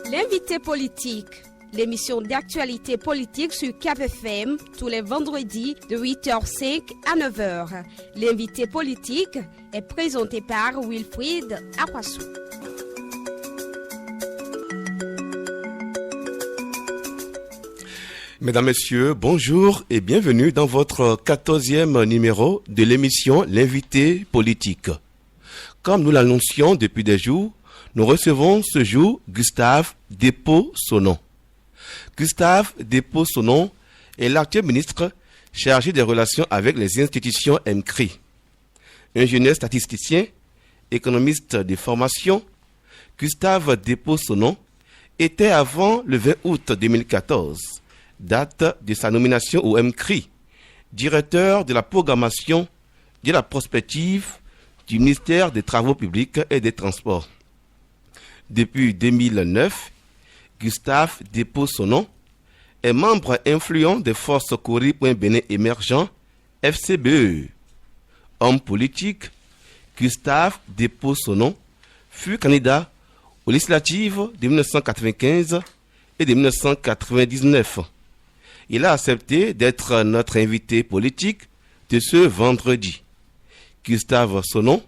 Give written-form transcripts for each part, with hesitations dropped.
L'invité politique, l'émission d'actualité politique sur Cap FM tous les vendredis de 8h05 à 9h. L'invité politique est présenté par Wilfried Akwasu. Mesdames, Messieurs, bonjour et bienvenue dans votre 14e numéro de l'émission L'invité politique. Comme nous l'annoncions depuis des jours, nous recevons ce jour Gustave Despaux-Sonnon. Gustave Despaux-Sonnon est l'actuel ministre chargé des relations avec les institutions MCRI. Ingénieur statisticien, économiste de formation, Gustave Despaux-Sonnon était avant le 20 août 2014, date de sa nomination au MCRI, directeur de la programmation de la prospective du ministère des Travaux publics et des Transports. Depuis 2009, Gustave Despaux-Sonnon est membre influent des forces Cori.Bénin émergent FCBE. Homme politique, Gustave Despaux-Sonnon fut candidat aux législatives de 1995 et de 1999. Il a accepté d'être notre invité politique de ce vendredi. Gustave Sonnon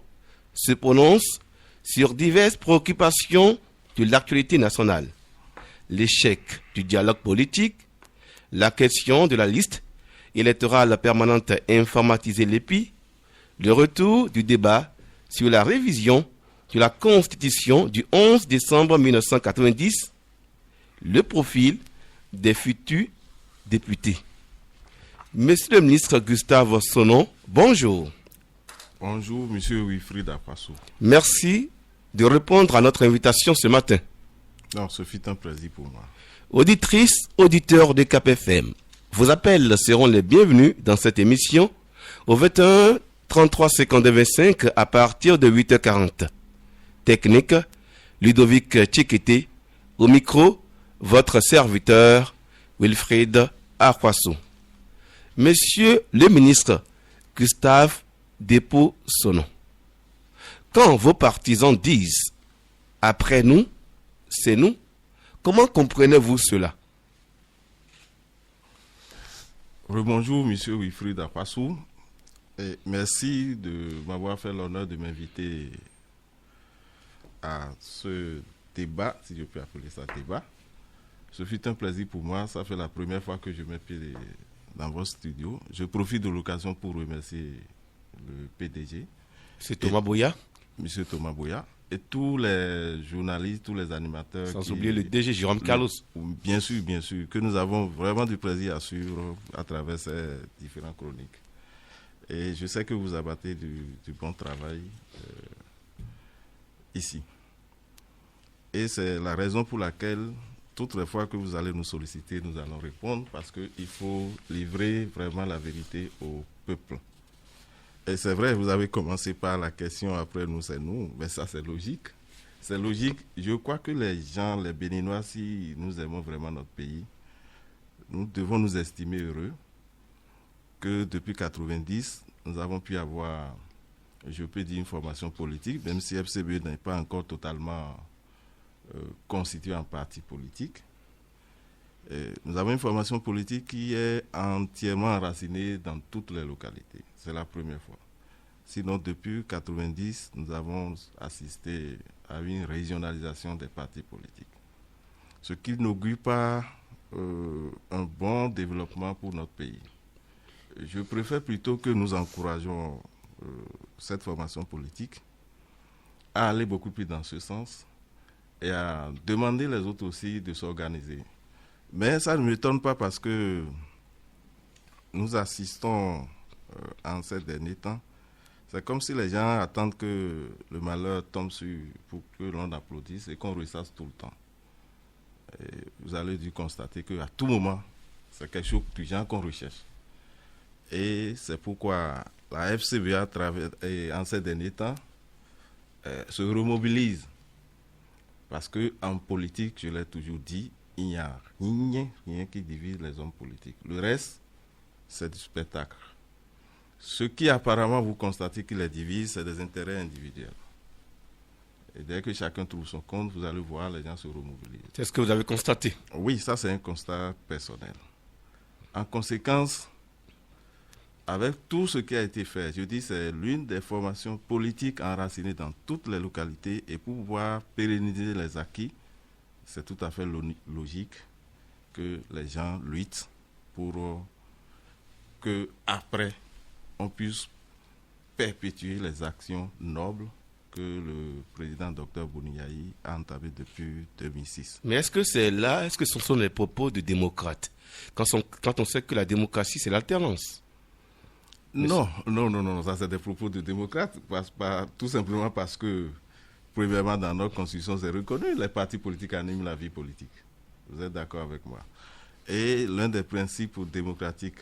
se prononce sur diverses préoccupations de l'actualité nationale. L'échec du dialogue politique, la question de la liste électorale permanente informatisée l'EPI, le retour du débat sur la révision de la Constitution du 11 décembre 1990, le profil des futurs députés. Monsieur le ministre Gustave Sonnon, bonjour. Bonjour, monsieur Wilfried Akwasu. Merci de répondre à notre invitation ce matin. Non, ce fut un plaisir pour moi. Auditrices, auditeurs de Cap FM, vos appels seront les bienvenus dans cette émission au 21 33 52 25 à partir de 8h40. Technique, Ludovic Tchekete. Au micro, votre serviteur, Wilfried Akwasu. Monsieur le ministre Gustave Despaux-Sonnon, quand vos partisans disent « après nous, c'est nous », comment comprenez-vous cela? Rebonjour, monsieur Wilfried Akwasu. Et merci de m'avoir fait l'honneur de m'inviter à ce débat, si je peux appeler ça débat. Ce fut un plaisir pour moi. Ça fait la première fois que je mets pied dans votre studio. Je profite de l'occasion pour remercier le PDG. C'est Thomas Boya. Monsieur Thomas Boya. Et tous les journalistes, tous les animateurs. Sans oublier le DG Jérôme Carlos. Bien sûr, que nous avons vraiment du plaisir à suivre à travers ces différentes chroniques. Et je sais que vous abattez du bon travail ici. Et c'est la raison pour laquelle, toutes les fois que vous allez nous solliciter, nous allons répondre, parce qu'il faut livrer vraiment la vérité au peuple. Et c'est vrai, vous avez commencé par la question « après nous, c'est nous », mais ça c'est logique. C'est logique. Je crois que les gens, les Béninois, si nous aimons vraiment notre pays, nous devons nous estimer heureux que depuis 1990, nous avons pu avoir, je peux dire, une formation politique, même si FCBE n'est pas encore totalement constitué en parti politique. Nous avons une formation politique qui est entièrement enracinée dans toutes les localités. C'est la première fois. Sinon, depuis 1990, nous avons assisté à une régionalisation des partis politiques. Ce qui n'augure pas un bon développement pour notre pays. Je préfère plutôt que nous encourageons cette formation politique à aller beaucoup plus dans ce sens et à demander les autres aussi de s'organiser. Mais ça ne m'étonne pas parce que nous assistons en ces derniers temps. C'est comme si les gens attendent que le malheur tombe pour que l'on applaudisse et qu'on ressasse tout le temps. Et vous allez dû constater qu'à tout moment, c'est quelque chose du genre qu'on recherche. Et c'est pourquoi la FCBA, en ces derniers temps, se remobilise. Parce qu'en politique, je l'ai toujours dit, il n'y a rien qui divise les hommes politiques. Le reste, c'est du spectacle. Ce qui apparemment vous constatez qui les divise, c'est des intérêts individuels. Et dès que chacun trouve son compte, vous allez voir les gens se remobiliser. C'est ce que vous avez constaté? Oui, ça c'est un constat personnel. En conséquence, avec tout ce qui a été fait, je dis c'est l'une des formations politiques enracinées dans toutes les localités et pour pouvoir pérenniser les acquis, c'est tout à fait logique que les gens luttent pour que après on puisse perpétuer les actions nobles que le président Dr Bouniaï a entamées depuis 2006. Mais est-ce que ce sont les propos de démocrates quand on sait que la démocratie, c'est l'alternance? Non, ça c'est des propos de démocrates, tout simplement parce que, premièrement, dans notre constitution, c'est reconnu, les partis politiques animent la vie politique. Vous êtes d'accord avec moi? Et l'un des principes démocratiques,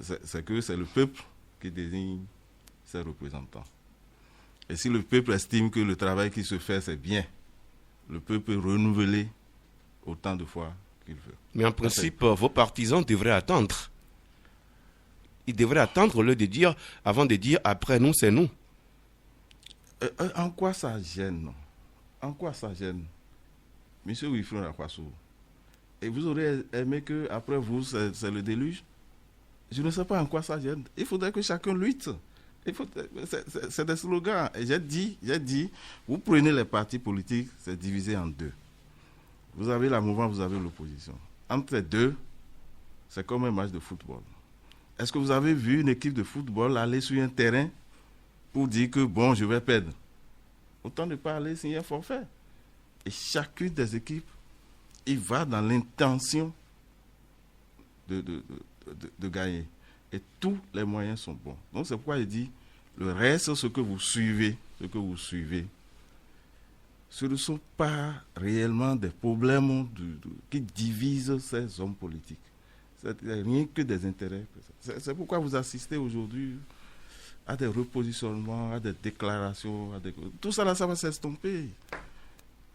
c'est que c'est le peuple qui désigne ses représentants. Et si le peuple estime que le travail qui se fait, c'est bien, le peuple peut renouveler autant de fois qu'il veut. Mais en principe, vos partisans devraient attendre. Ils devraient attendre au lieu de dire, avant de dire, après nous, c'est nous. En quoi ça gêne? En quoi ça gêne? Monsieur Wilfred Akwasu, et vous aurez aimé qu'après vous, c'est le déluge? Je ne sais pas en quoi ça gêne. Il faudrait que chacun lutte. C'est des slogans. Et j'ai dit, vous prenez les partis politiques, c'est divisé en deux. Vous avez la mouvance, vous avez l'opposition. Entre les deux, c'est comme un match de football. Est-ce que vous avez vu une équipe de football aller sur un terrain pour dire que bon, je vais perdre? Autant ne pas aller signer un forfait. Et chacune des équipes, il va dans l'intention de gagner. Et tous les moyens sont bons. Donc c'est pourquoi je dis, le reste, ce que vous suivez, ce ne sont pas réellement des problèmes qui divisent ces hommes politiques. C'est rien que des intérêts. C'est pourquoi vous assistez aujourd'hui à des repositionnements, à des déclarations. Tout ça, là, ça va s'estomper.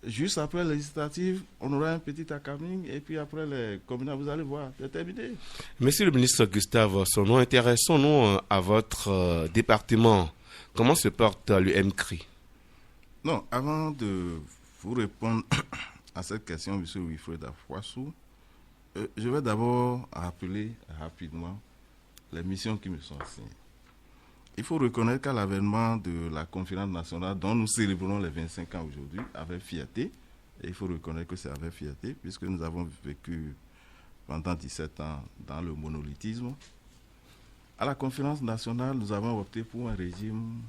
Juste après les législatives, on aura un petit accaming et puis après les communales, vous allez voir, c'est terminé. Monsieur le ministre Gustave Sonnon, intéressons-nous à votre département. Comment se porte le MCRI? Non, avant de vous répondre à cette question, monsieur Wilfred Akwasu, je vais d'abord rappeler rapidement les missions qui me sont assignées. Il faut reconnaître qu'à l'avènement de la conférence nationale dont nous célébrons les 25 ans aujourd'hui avec fierté, et il faut reconnaître que c'est avec fierté puisque nous avons vécu pendant 17 ans dans le monolithisme. À la conférence nationale, nous avons opté pour un régime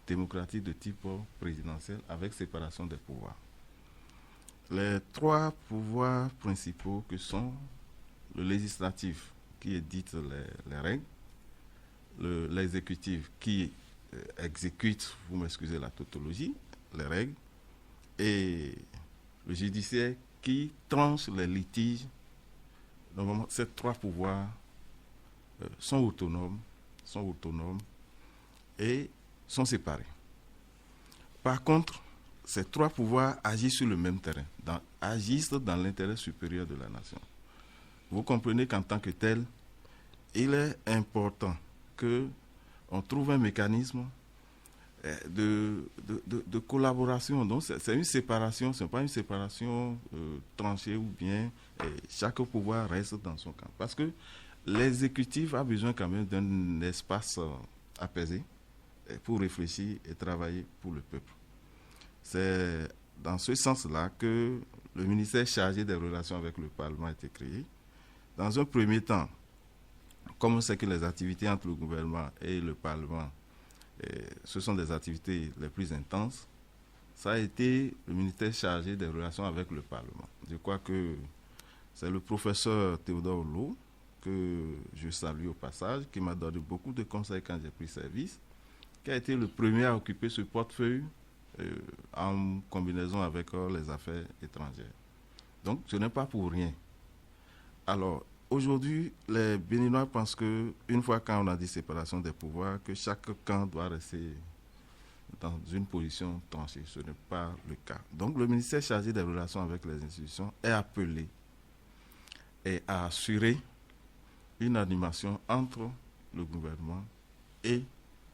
démocratique de type présidentiel avec séparation des pouvoirs. Les trois pouvoirs principaux que sont le législatif qui édite les règles, l'exécutif qui exécute, vous m'excusez la tautologie, les règles, et le judiciaire qui tranche les litiges. Normalement, ces trois pouvoirs sont autonomes et sont séparés. Par contre, ces trois pouvoirs agissent sur le même terrain, agissent dans l'intérêt supérieur de la nation. Vous comprenez qu'en tant que tel, il est important qu'on trouve un mécanisme de collaboration. Donc c'est une séparation, ce n'est pas une séparation tranchée ou bien chaque pouvoir reste dans son camp. Parce que l'exécutif a besoin quand même d'un espace apaisé pour réfléchir et travailler pour le peuple. C'est dans ce sens-là que le ministère chargé des relations avec le Parlement a été créé. Dans un premier temps, comme on sait que les activités entre le gouvernement et le Parlement, ce sont des activités les plus intenses, ça a été le ministère chargé des relations avec le Parlement. Je crois que c'est le professeur Théodore Lowe, que je salue au passage, qui m'a donné beaucoup de conseils quand j'ai pris service, qui a été le premier à occuper ce portefeuille en combinaison avec les affaires étrangères. Donc, ce n'est pas pour rien. Alors, aujourd'hui, les Béninois pensent qu'une fois qu'on a dit séparation des pouvoirs, que chaque camp doit rester dans une position tranchée. Ce n'est pas le cas. Donc, le ministère chargé des relations avec les institutions est appelé et à assurer une animation entre le gouvernement et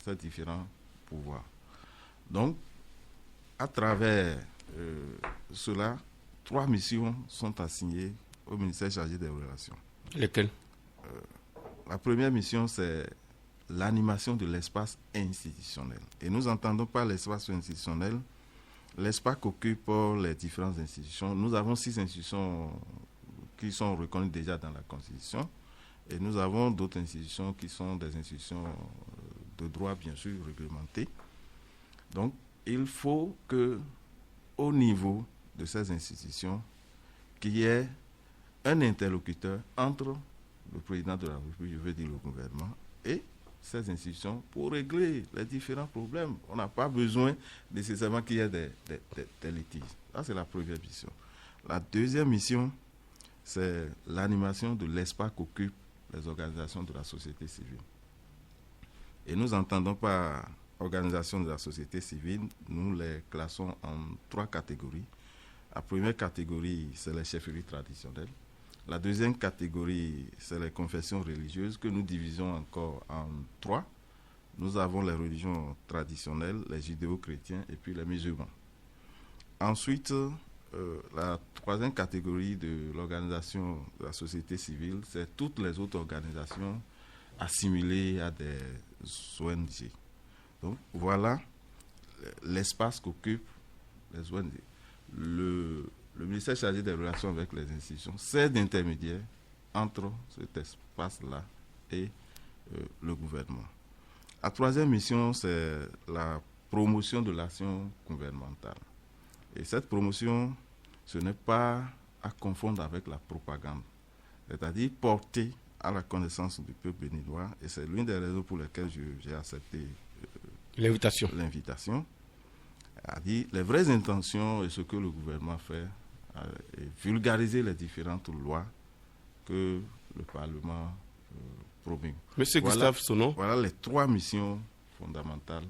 ces différents pouvoirs. Donc, à travers cela, 3 missions sont assignées au ministère chargé des Relations. Lesquelles? La première mission, c'est l'animation de l'espace institutionnel. Et nous entendons par l'espace institutionnel l'espace qu'occupent les différentes institutions. Nous avons 6 institutions qui sont reconnues déjà dans la Constitution. Et nous avons d'autres institutions qui sont des institutions de droit, bien sûr, réglementées. Donc, il faut qu'au niveau de ces institutions, qu'il y ait un interlocuteur entre le président de la République, je veux dire le gouvernement, et ces institutions pour régler les différents problèmes. On n'a pas besoin nécessairement qu'il y ait des litiges. Ça, c'est la première mission. La deuxième mission, c'est l'animation de l'espace qu'occupent les organisations de la société civile. Et nous entendons par organisations de la société civile, nous les classons en 3 catégories. La première catégorie, c'est les chefferies traditionnelles. La deuxième catégorie, c'est les confessions religieuses que nous divisons encore en 3. Nous avons les religions traditionnelles, les judéo-chrétiens et puis les musulmans. Ensuite, la troisième catégorie de l'organisation de la société civile, c'est toutes les autres organisations assimilées à des ONG. Donc voilà l'espace qu'occupent les ONG. Le ministère chargé des relations avec les institutions, c'est d'intermédiaire entre cet espace-là et le gouvernement. La troisième mission, c'est la promotion de l'action gouvernementale. Et cette promotion, ce n'est pas à confondre avec la propagande, c'est-à-dire porter à la connaissance du peuple béninois, et c'est l'une des raisons pour lesquelles j'ai accepté l'invitation. C'est-à-dire les vraies intentions et ce que le gouvernement fait, et vulgariser les différentes lois que le Parlement promulgue. Monsieur Gustave Sonon. Voilà les 3 missions fondamentales.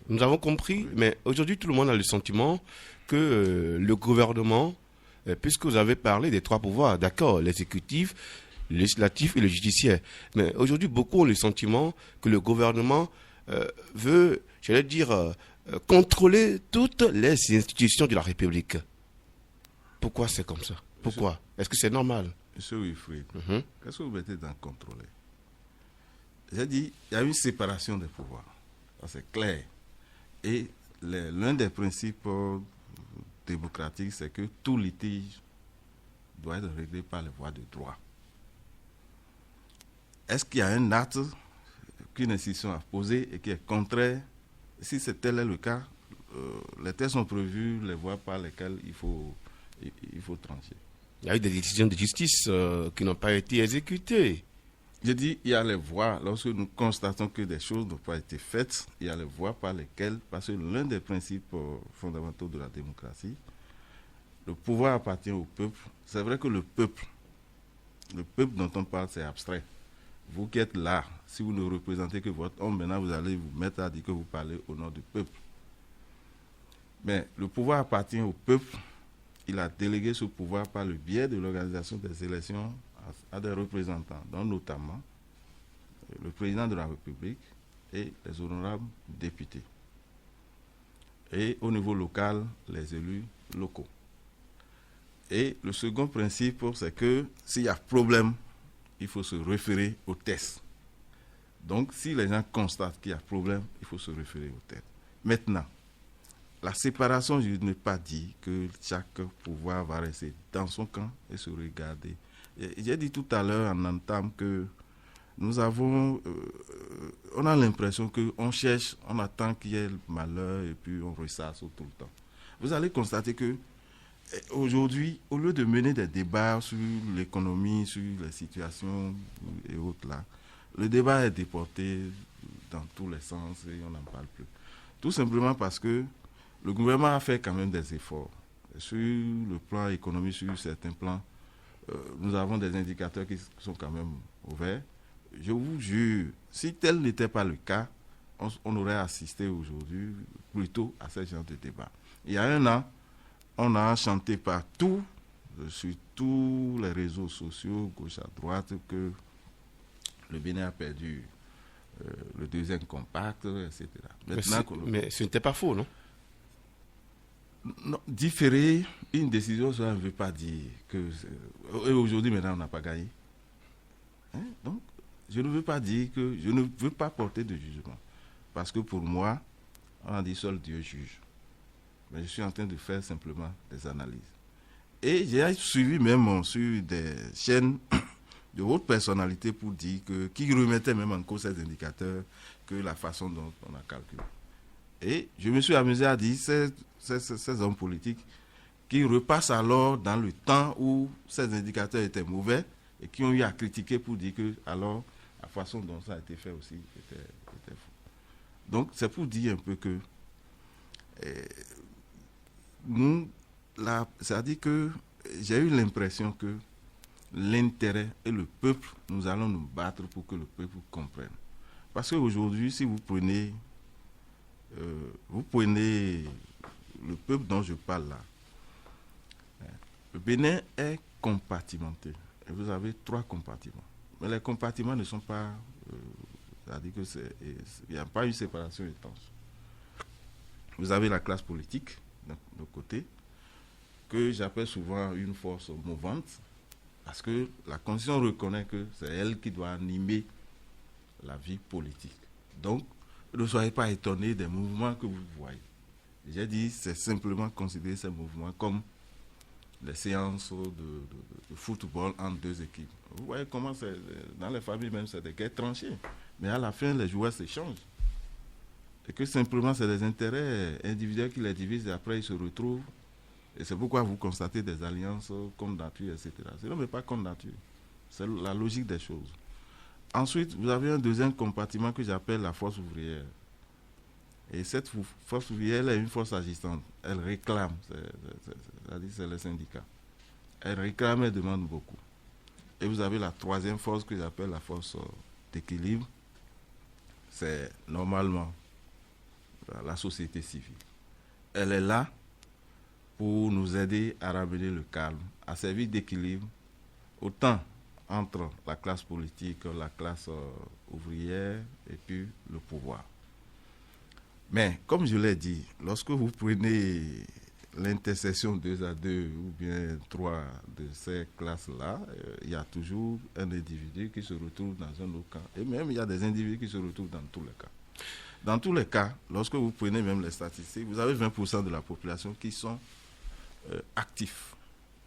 Nous avons compris, mais aujourd'hui tout le monde a le sentiment que le gouvernement, puisque vous avez parlé des 3 pouvoirs, d'accord, l'exécutif, le législatif et le judiciaire, mais aujourd'hui beaucoup ont le sentiment que le gouvernement veut, j'allais dire, contrôler toutes les institutions de la République. Pourquoi c'est comme ça? Pourquoi? Est-ce que c'est normal? Monsieur Wilfried, qu'est-ce que vous mettez dans contrôler? J'ai dit, il y a une séparation des pouvoirs. Ça, c'est clair. Et l'un des principes démocratiques, c'est que tout litige doit être réglé par les voies de droit. Est-ce qu'il y a un acte qu'une institution a posé et qui est contraire? Si tel est le cas, les textes sont prévus, les voies par lesquelles il faut trancher. Il y a eu des décisions de justice qui n'ont pas été exécutées. Je dis, il y a les voies, lorsque nous constatons que des choses n'ont pas été faites, il y a les voies par lesquelles, parce que l'un des principes fondamentaux de la démocratie, le pouvoir appartient au peuple. C'est vrai que le peuple dont on parle, c'est abstrait. Vous qui êtes là, si vous ne représentez que votre homme, maintenant vous allez vous mettre à dire que vous parlez au nom du peuple. Mais le pouvoir appartient au peuple. Il a délégué ce pouvoir par le biais de l'organisation des élections à des représentants, dont notamment le président de la République et les honorables députés. Et au niveau local, les élus locaux. Et le second principe, c'est que s'il y a problème, il faut se référer au test. Donc, si les gens constatent qu'il y a problème, il faut se référer au test. Maintenant, la séparation, je n'ai pas dit que chaque pouvoir va rester dans son camp et se regarder. J'ai dit tout à l'heure en entame que nous avons, on a l'impression qu'on cherche, on attend qu'il y ait le malheur et puis on ressasse tout le temps. Vous allez constater que aujourd'hui, au lieu de mener des débats sur l'économie, sur les situations et autres là, le débat est déporté dans tous les sens et on n'en parle plus. Tout simplement parce que le gouvernement a fait quand même des efforts. Sur le plan économique, sur certains plans, nous avons des indicateurs qui sont quand même ouverts. Je vous jure, si tel n'était pas le cas, on aurait assisté aujourd'hui plutôt à ce genre de débat. Il y a 1 an, on a chanté partout, sur tous les réseaux sociaux, gauche à droite, que Le Bénin a perdu le deuxième compact, etc. Mais ce n'était pas faux, non? Non, différer une décision, ça ne veut pas dire que... Et aujourd'hui, maintenant, on n'a pas gagné. Hein? Donc, je ne veux pas dire que... Je ne veux pas porter de jugement. Parce que pour moi, on a dit seul Dieu juge. Mais je suis en train de faire simplement des analyses. Et j'ai suivi même sur des chaînes de haute personnalité pour dire que... qui remettaient même en cause ces indicateurs que la façon dont on a calculé. Et je me suis amusé à dire ces hommes politiques qui repassent alors dans le temps où ces indicateurs étaient mauvais et qui ont eu à critiquer pour dire que alors la façon dont ça a été fait aussi était faux. Donc c'est pour dire un peu que c'est-à-dire que j'ai eu l'impression que l'intérêt et le peuple, nous allons nous battre pour que le peuple comprenne. Parce qu'aujourd'hui, si vous prenez le peuple dont je parle là, le Bénin est compartimenté. Et vous avez 3 compartiments. Mais les compartiments ne sont pas... c'est-à-dire qu'il n'y a pas une séparation étanche. Vous avez la classe politique, de côté, que j'appelle souvent une force mouvante, parce que la Constitution reconnaît que c'est elle qui doit animer la vie politique. Donc, ne soyez pas étonnés des mouvements que vous voyez. J'ai dit, c'est simplement considérer ces mouvements comme les séances de football entre 2 équipes. Vous voyez comment c'est, dans les familles même, c'est des guerres tranchées. Mais à la fin, les joueurs s'échangent. Et que simplement, c'est des intérêts individuels qui les divisent et après, ils se retrouvent. Et c'est pourquoi vous constatez des alliances contre nature, etc. Sinon, mais pas contre nature. C'est la logique des choses. Ensuite, vous avez un deuxième compartiment que j'appelle la force ouvrière. Et cette force ouvrière est une force agissante. Elle réclame, c'est-à-dire c'est les syndicats. Elle réclame et demande beaucoup. Et vous avez la troisième force que j'appelle la force d'équilibre. C'est normalement la société civile. Elle est là pour nous aider à ramener le calme, à servir d'équilibre, autant entre la classe politique, la classe ouvrière et puis le pouvoir. Mais, comme je l'ai dit, lorsque vous prenez l'intersection 2 à 2 ou bien 3 de ces classes-là, il y a toujours un individu qui se retrouve dans un autre cas. Et même, il y a des individus qui se retrouvent dans tous les cas. Dans tous les cas, lorsque vous prenez même les statistiques, vous avez 20% de la population qui sont actifs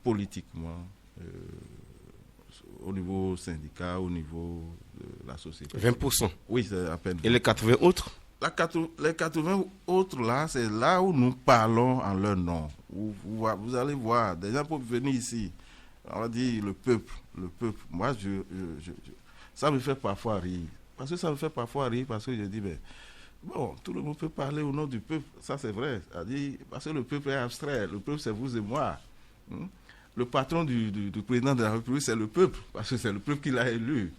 politiquement, au niveau syndicat, au niveau de la société. 20%. Oui, c'est à peine. Et les 80 autres? Les 80 autres là, c'est là où nous parlons en leur nom. Vous allez voir, des gens peuvent venir ici. On va dire le peuple. Moi, ça me fait parfois rire. Parce que je dis, ben, bon, tout le monde peut parler au nom du peuple. Ça, c'est vrai. Parce que le peuple est abstrait. Le peuple, c'est vous et moi. Le patron du président de la République, c'est le peuple. Parce que c'est le peuple qui l'a élu.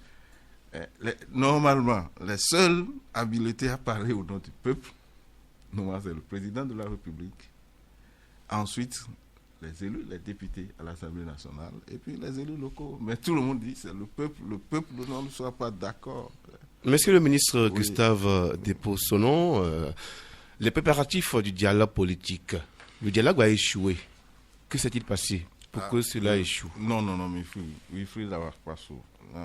Normalement, les seuls habilités à parler au nom du peuple, normalement, c'est le président de la République. Ensuite, les élus, les députés à l'Assemblée nationale, et puis les élus locaux. Mais tout le monde dit c'est le peuple ne soit pas d'accord. Monsieur le ministre Gustave Despossonon, les préparatifs du dialogue politique, le dialogue a échoué. Que s'est-il passé pour que cela échoue? Non, mais il faut d'avoir pas ça.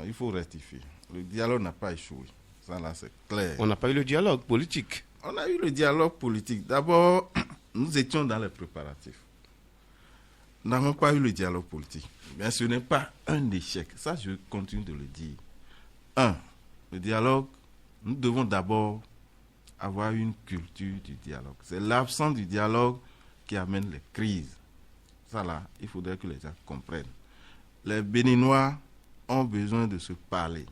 Il faut rectifier. Le dialogue n'a pas échoué. Ça, là, c'est clair. On n'a pas eu le dialogue politique. On a eu le dialogue politique. D'abord, nous étions dans les préparatifs. Nous n'avons pas eu le dialogue politique. Mais ce n'est pas un échec. Ça, je continue de le dire. Le dialogue, nous devons d'abord avoir une culture du dialogue. C'est l'absence du dialogue qui amène les crises. Ça, là, il faudrait que les gens comprennent. Les Béninois ont besoin de se parler.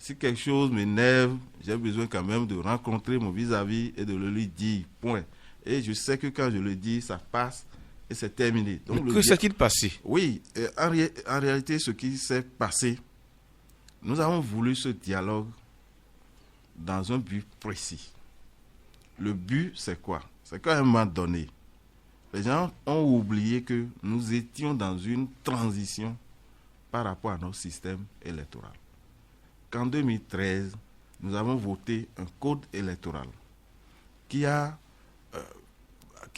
Si quelque chose m'énerve, j'ai besoin quand même de rencontrer mon vis-à-vis et de le lui dire, point. Et je sais que quand je le dis, ça passe et c'est terminé. Donc, que s'est-il passé? Oui, en réalité, ce qui s'est passé, nous avons voulu ce dialogue dans un but précis. Le but, c'est quoi? C'est qu'à un moment donné, les gens ont oublié que nous étions dans une transition par rapport à notre système électoral. qu'en 2013, nous avons voté un code électoral qui a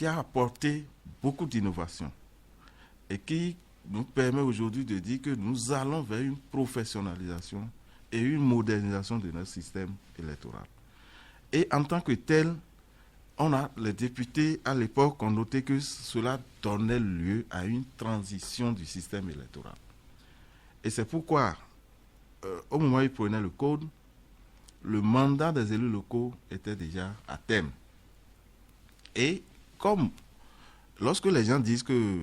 apporté beaucoup d'innovations et qui nous permet aujourd'hui de dire que nous allons vers une professionnalisation et une modernisation de notre système électoral. Et en tant que tel, les députés à l'époque ont noté que cela donnait lieu à une transition du système électoral. Et c'est pourquoi, au moment où ils prenaient le code, le mandat des élus locaux était déjà à terme. Et comme lorsque les gens disent que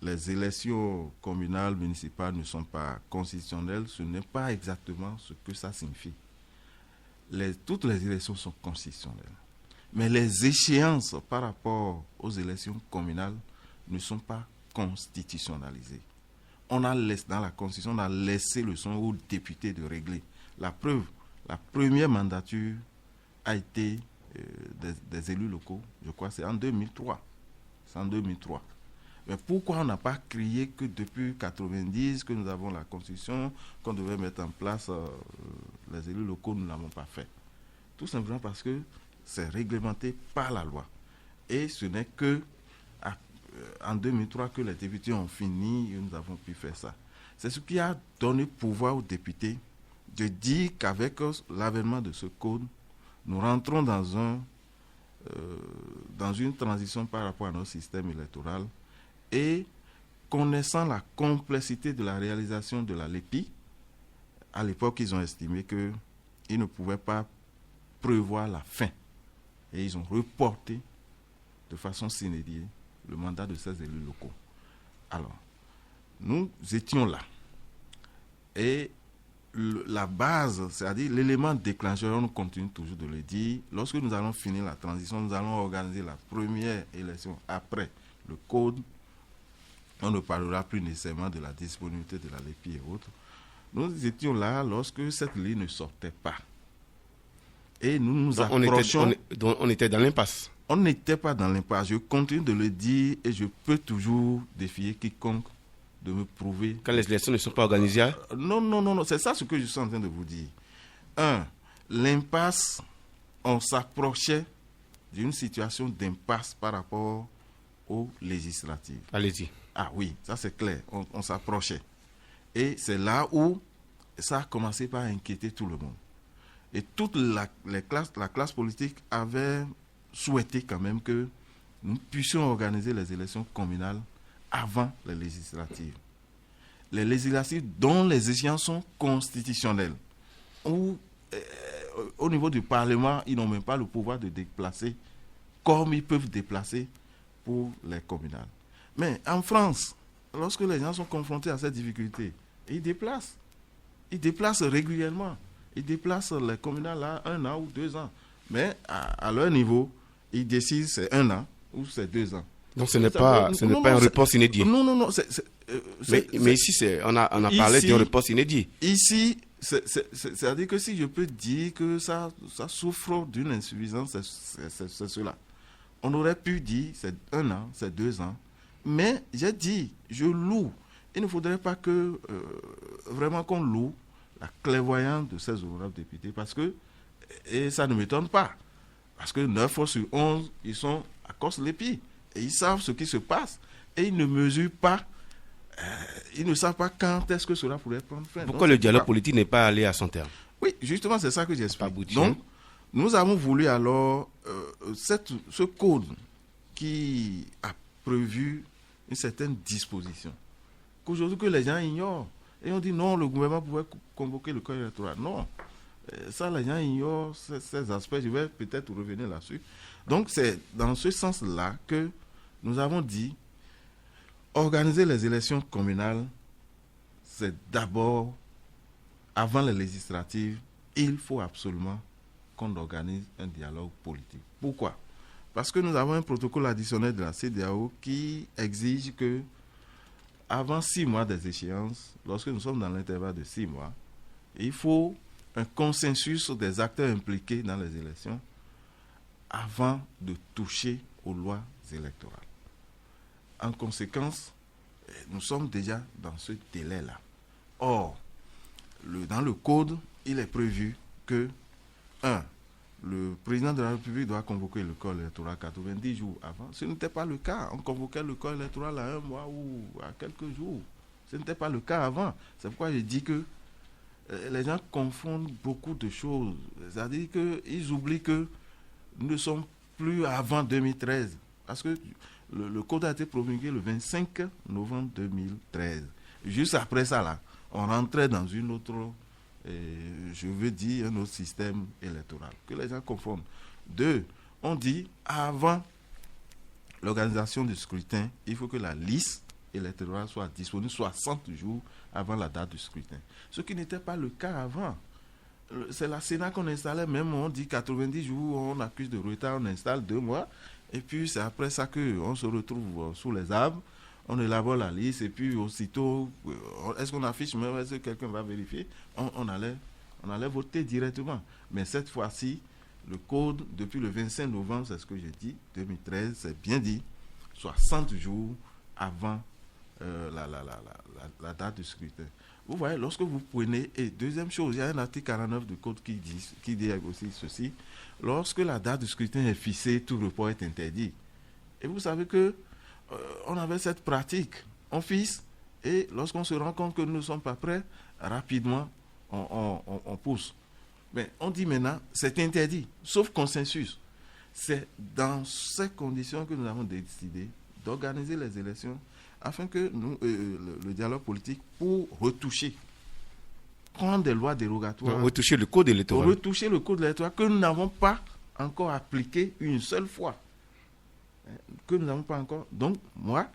les élections communales, municipales ne sont pas constitutionnelles, ce n'est pas exactement ce que ça signifie. Toutes les élections sont constitutionnelles. Mais les échéances par rapport aux élections communales ne sont pas constitutionnalisées. Dans la Constitution, on a laissé le soin aux députés de régler. La preuve, la première mandature a été des élus locaux, je crois, c'est en 2003. C'est en 2003. Mais pourquoi on n'a pas crié que depuis 1990, que nous avons la Constitution, qu'on devait mettre en place les élus locaux, nous ne l'avons pas fait? Tout simplement parce que c'est réglementé par la loi. Et ce n'est que en 2003 que les députés ont fini et nous avons pu faire ça. C'est ce qui a donné pouvoir aux députés de dire qu'avec l'avènement de ce code, nous rentrons dans une transition par rapport à notre système électoral et connaissant la complexité de la réalisation de la LEPI, à l'époque, ils ont estimé qu'ils ne pouvaient pas prévoir la fin. Et ils ont reporté de façon sine die le mandat de ces élus locaux. Alors, nous étions là. Et la base, c'est-à-dire l'élément déclencheur, on continue toujours de le dire, lorsque nous allons finir la transition, nous allons organiser la première élection après le code. On ne parlera plus nécessairement de la disponibilité de la LEPI et autres. Nous étions là lorsque cette ligne ne sortait pas. Et nous nous approchons... On était dans l'impasse. On n'était pas dans l'impasse. Je continue de le dire et je peux toujours défier quiconque de me prouver... Quand les élections ne sont pas organisées? Non. C'est ça ce que je suis en train de vous dire. L'impasse, on s'approchait d'une situation d'impasse par rapport aux législatives. Allez-y. Ah oui, ça c'est clair. On s'approchait. Et c'est là où ça a commencé par inquiéter tout le monde. Et toute la classe politique avait souhaité quand même que nous puissions organiser les élections communales avant les législatives. Les législatives dont les échéances sont constitutionnelles. Où, au niveau du Parlement, ils n'ont même pas le pouvoir de déplacer comme ils peuvent déplacer pour les communales. Mais en France, lorsque les gens sont confrontés à cette difficulté, ils déplacent. Ils déplacent régulièrement. Ils déplacent les communales à 1 an ou 2 ans. Mais à leur niveau, ils décident c'est 1 an ou c'est 2 ans. Donc ce n'est pas un report inédit. Non. Mais ici, on a parlé d'un report inédit. Ici, c'est-à-dire que si je peux dire que ça souffre d'une insuffisance, c'est cela. On aurait pu dire c'est 1 an, c'est 2 ans. Mais j'ai dit, je loue. Il ne faudrait pas que vraiment qu'on loue la clairvoyance de ces honorables députés parce que, et ça ne m'étonne pas, parce que 9 fois sur 11, ils sont à Cos-Lépi et ils savent ce qui se passe et ils ne mesurent pas, ils ne savent pas quand est-ce que cela pourrait prendre fin. Pourquoi le dialogue politique n'est pas allé à son terme? Oui, justement, c'est ça que j'explique. Donc, nous avons voulu alors ce code qui a prévu une certaine disposition qu'aujourd'hui que les gens ignorent. Et on dit non, le gouvernement pouvait convoquer le corps électoral. Non, ça les gens ignorent ces aspects. Je vais peut-être revenir là-dessus. Donc c'est dans ce sens-là que nous avons dit organiser les élections communales, c'est d'abord, avant les législatives, il faut absolument qu'on organise un dialogue politique. Pourquoi? Parce que nous avons un protocole additionnel de la CEDEAO qui exige que avant 6 mois des échéances, lorsque nous sommes dans l'intervalle de 6 mois, il faut un consensus des acteurs impliqués dans les élections avant de toucher aux lois électorales. En conséquence, nous sommes déjà dans ce délai-là. Or, dans le code, il est prévu que, le président de la République doit convoquer le corps électoral 90 jours avant. Ce n'était pas le cas. On convoquait le corps électoral à 1 mois ou à quelques jours. Ce n'était pas le cas avant. C'est pourquoi je dis que les gens confondent beaucoup de choses. C'est-à-dire qu'ils oublient que nous ne sommes plus avant 2013. Parce que le code a été promulgué le 25 novembre 2013. Juste après ça, là, on rentrait dans une autre, je veux dire, un autre système électoral. Que les gens confondent. 2, on dit, avant l'organisation du scrutin, il faut que la liste électorale soit disponible 60 jours avant la date du scrutin. Ce qui n'était pas le cas avant. C'est la Sénat qu'on installait, même on dit 90 jours, on accuse de retard, on installe 2 mois, et puis c'est après ça qu'on se retrouve sous les arbres, on élabore la liste, et puis aussitôt, est-ce qu'on affiche, même est-ce que quelqu'un va vérifier, on allait voter directement. Mais cette fois-ci, le code, depuis le 25 novembre, c'est ce que j'ai dit, 2013, c'est bien dit, 60 jours avant la date du scrutin. Vous voyez, lorsque vous prenez, et deuxième chose, il y a un article 49 du code qui dit aussi ceci, lorsque la date du scrutin est fixée, tout report est interdit. Et vous savez que on avait cette pratique, on fixe, et lorsqu'on se rend compte que nous ne sommes pas prêts, rapidement, on pousse. Mais on dit maintenant, c'est interdit, sauf consensus. C'est dans ces conditions que nous avons décidé d'organiser les élections afin que nous, le dialogue politique, pour retoucher, prendre des lois dérogatoires. Retoucher le code électoral. Retoucher le code électoral que nous n'avons pas encore appliqué une seule fois. Que nous n'avons pas encore. Donc, moi,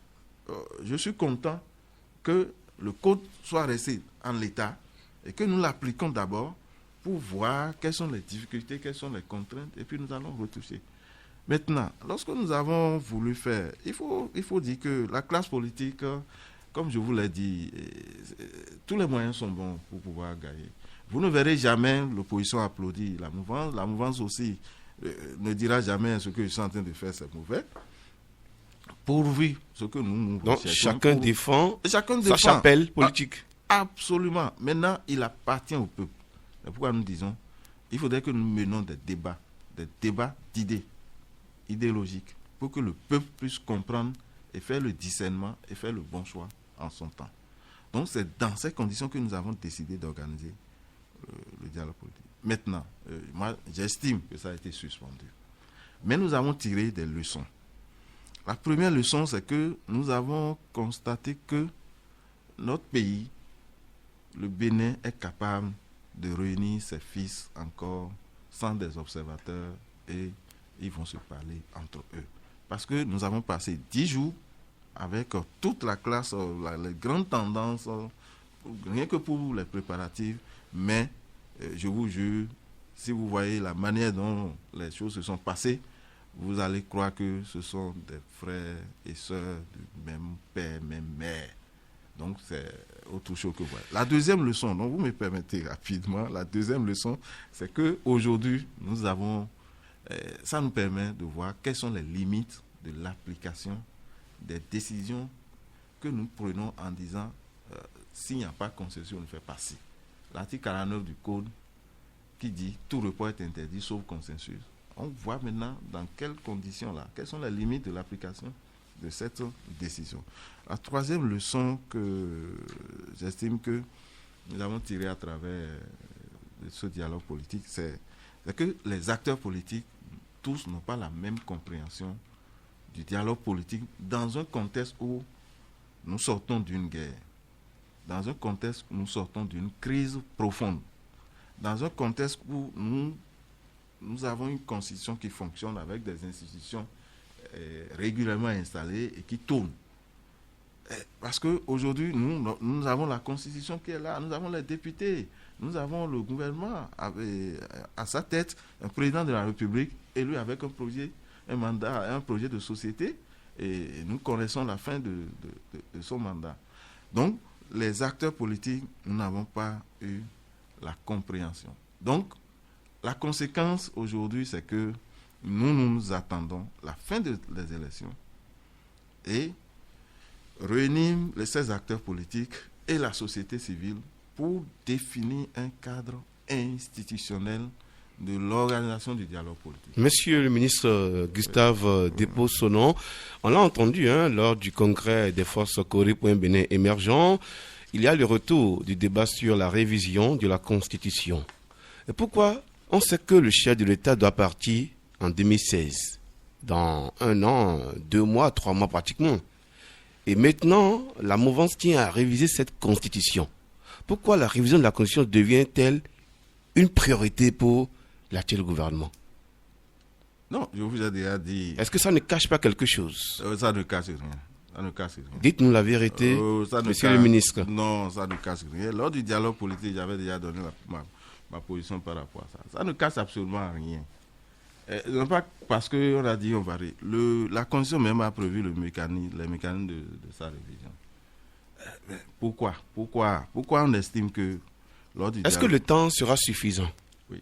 je suis content que le code soit resté en l'état et que nous l'appliquons d'abord pour voir quelles sont les difficultés, quelles sont les contraintes, et puis nous allons retoucher. Maintenant, lorsque nous avons voulu faire, il faut dire que la classe politique, comme je vous l'ai dit, tous les moyens sont bons pour pouvoir gagner. Vous ne verrez jamais l'opposition applaudir la mouvance. La mouvance aussi ne dira jamais ce que je suis en train de faire, c'est mauvais. Pourvu ce que nous donc, chacun défend sa chapelle politique. Absolument. Maintenant, il appartient au peuple. C'est pourquoi nous disons, il faudrait que nous menions des débats d'idées, idéologiques, pour que le peuple puisse comprendre et faire le discernement et faire le bon choix en son temps. Donc c'est dans ces conditions que nous avons décidé d'organiser le dialogue politique. Maintenant, moi j'estime que ça a été suspendu. Mais nous avons tiré des leçons. La première leçon, c'est que nous avons constaté que notre pays, le Bénin, est capable de réunir ses fils encore sans des observateurs et ils vont se parler entre eux. Parce que nous avons passé 10 jours avec toute la classe, les grandes tendances, rien que pour les préparatifs, mais je vous jure, si vous voyez la manière dont les choses se sont passées, vous allez croire que ce sont des frères et sœurs du même père, même mère. Donc c'est autre chose que voilà. La deuxième leçon, donc vous me permettez rapidement, la deuxième leçon, c'est qu'aujourd'hui, nous avons, ça nous permet de voir quelles sont les limites de l'application des décisions que nous prenons en disant s'il n'y a pas de concession, on ne fait pas ci. L'article 49 du Code qui dit tout report est interdit sauf consensus. On voit maintenant dans quelles conditions là, quelles sont les limites de l'application de cette décision. La troisième leçon que j'estime que nous avons tirée à travers ce dialogue politique, c'est que les acteurs politiques, tous n'ont pas la même compréhension du dialogue politique dans un contexte où nous sortons d'une guerre, dans un contexte où nous sortons d'une crise profonde, dans un contexte où nous avons une constitution qui fonctionne avec des institutions régulièrement installées et qui tournent. Parce qu'aujourd'hui, nous avons la constitution qui est là, nous avons les députés, nous avons le gouvernement à sa tête, un président de la République élu avec un projet, un mandat, un projet de société, et nous connaissons la fin de son mandat. Donc, les acteurs politiques, nous n'avons pas eu la compréhension. Donc, la conséquence aujourd'hui, c'est que nous attendons la fin des élections et réunir les 16 acteurs politiques et la société civile pour définir un cadre institutionnel de l'organisation du dialogue politique. Monsieur le ministre Gustave Despaux-Sonnon, on l'a entendu lors du congrès des forces Corée.Bénin émergents, il y a le retour du débat sur la révision de la Constitution. Et pourquoi on sait que le chef de l'État doit partir en 2016, dans 1 an, 2 mois, 3 mois pratiquement. Et maintenant, la mouvance tient à réviser cette Constitution. Pourquoi la révision de la Constitution devient-elle une priorité pour l'actuel gouvernement? Non, je vous ai déjà dit... Est-ce que ça ne cache pas quelque chose? Ça ne cache rien. Ça ne cache rien. Dites-nous la vérité, monsieur le ministre. Non, ça ne cache rien. Lors du dialogue politique, j'avais déjà donné ma position par rapport à ça. Ça ne cache absolument rien. Non pas parce qu'on a dit on va... La Constitution même a prévu les mécanismes de sa révision. Pourquoi on estime que... Est-ce que le temps sera suffisant? Oui,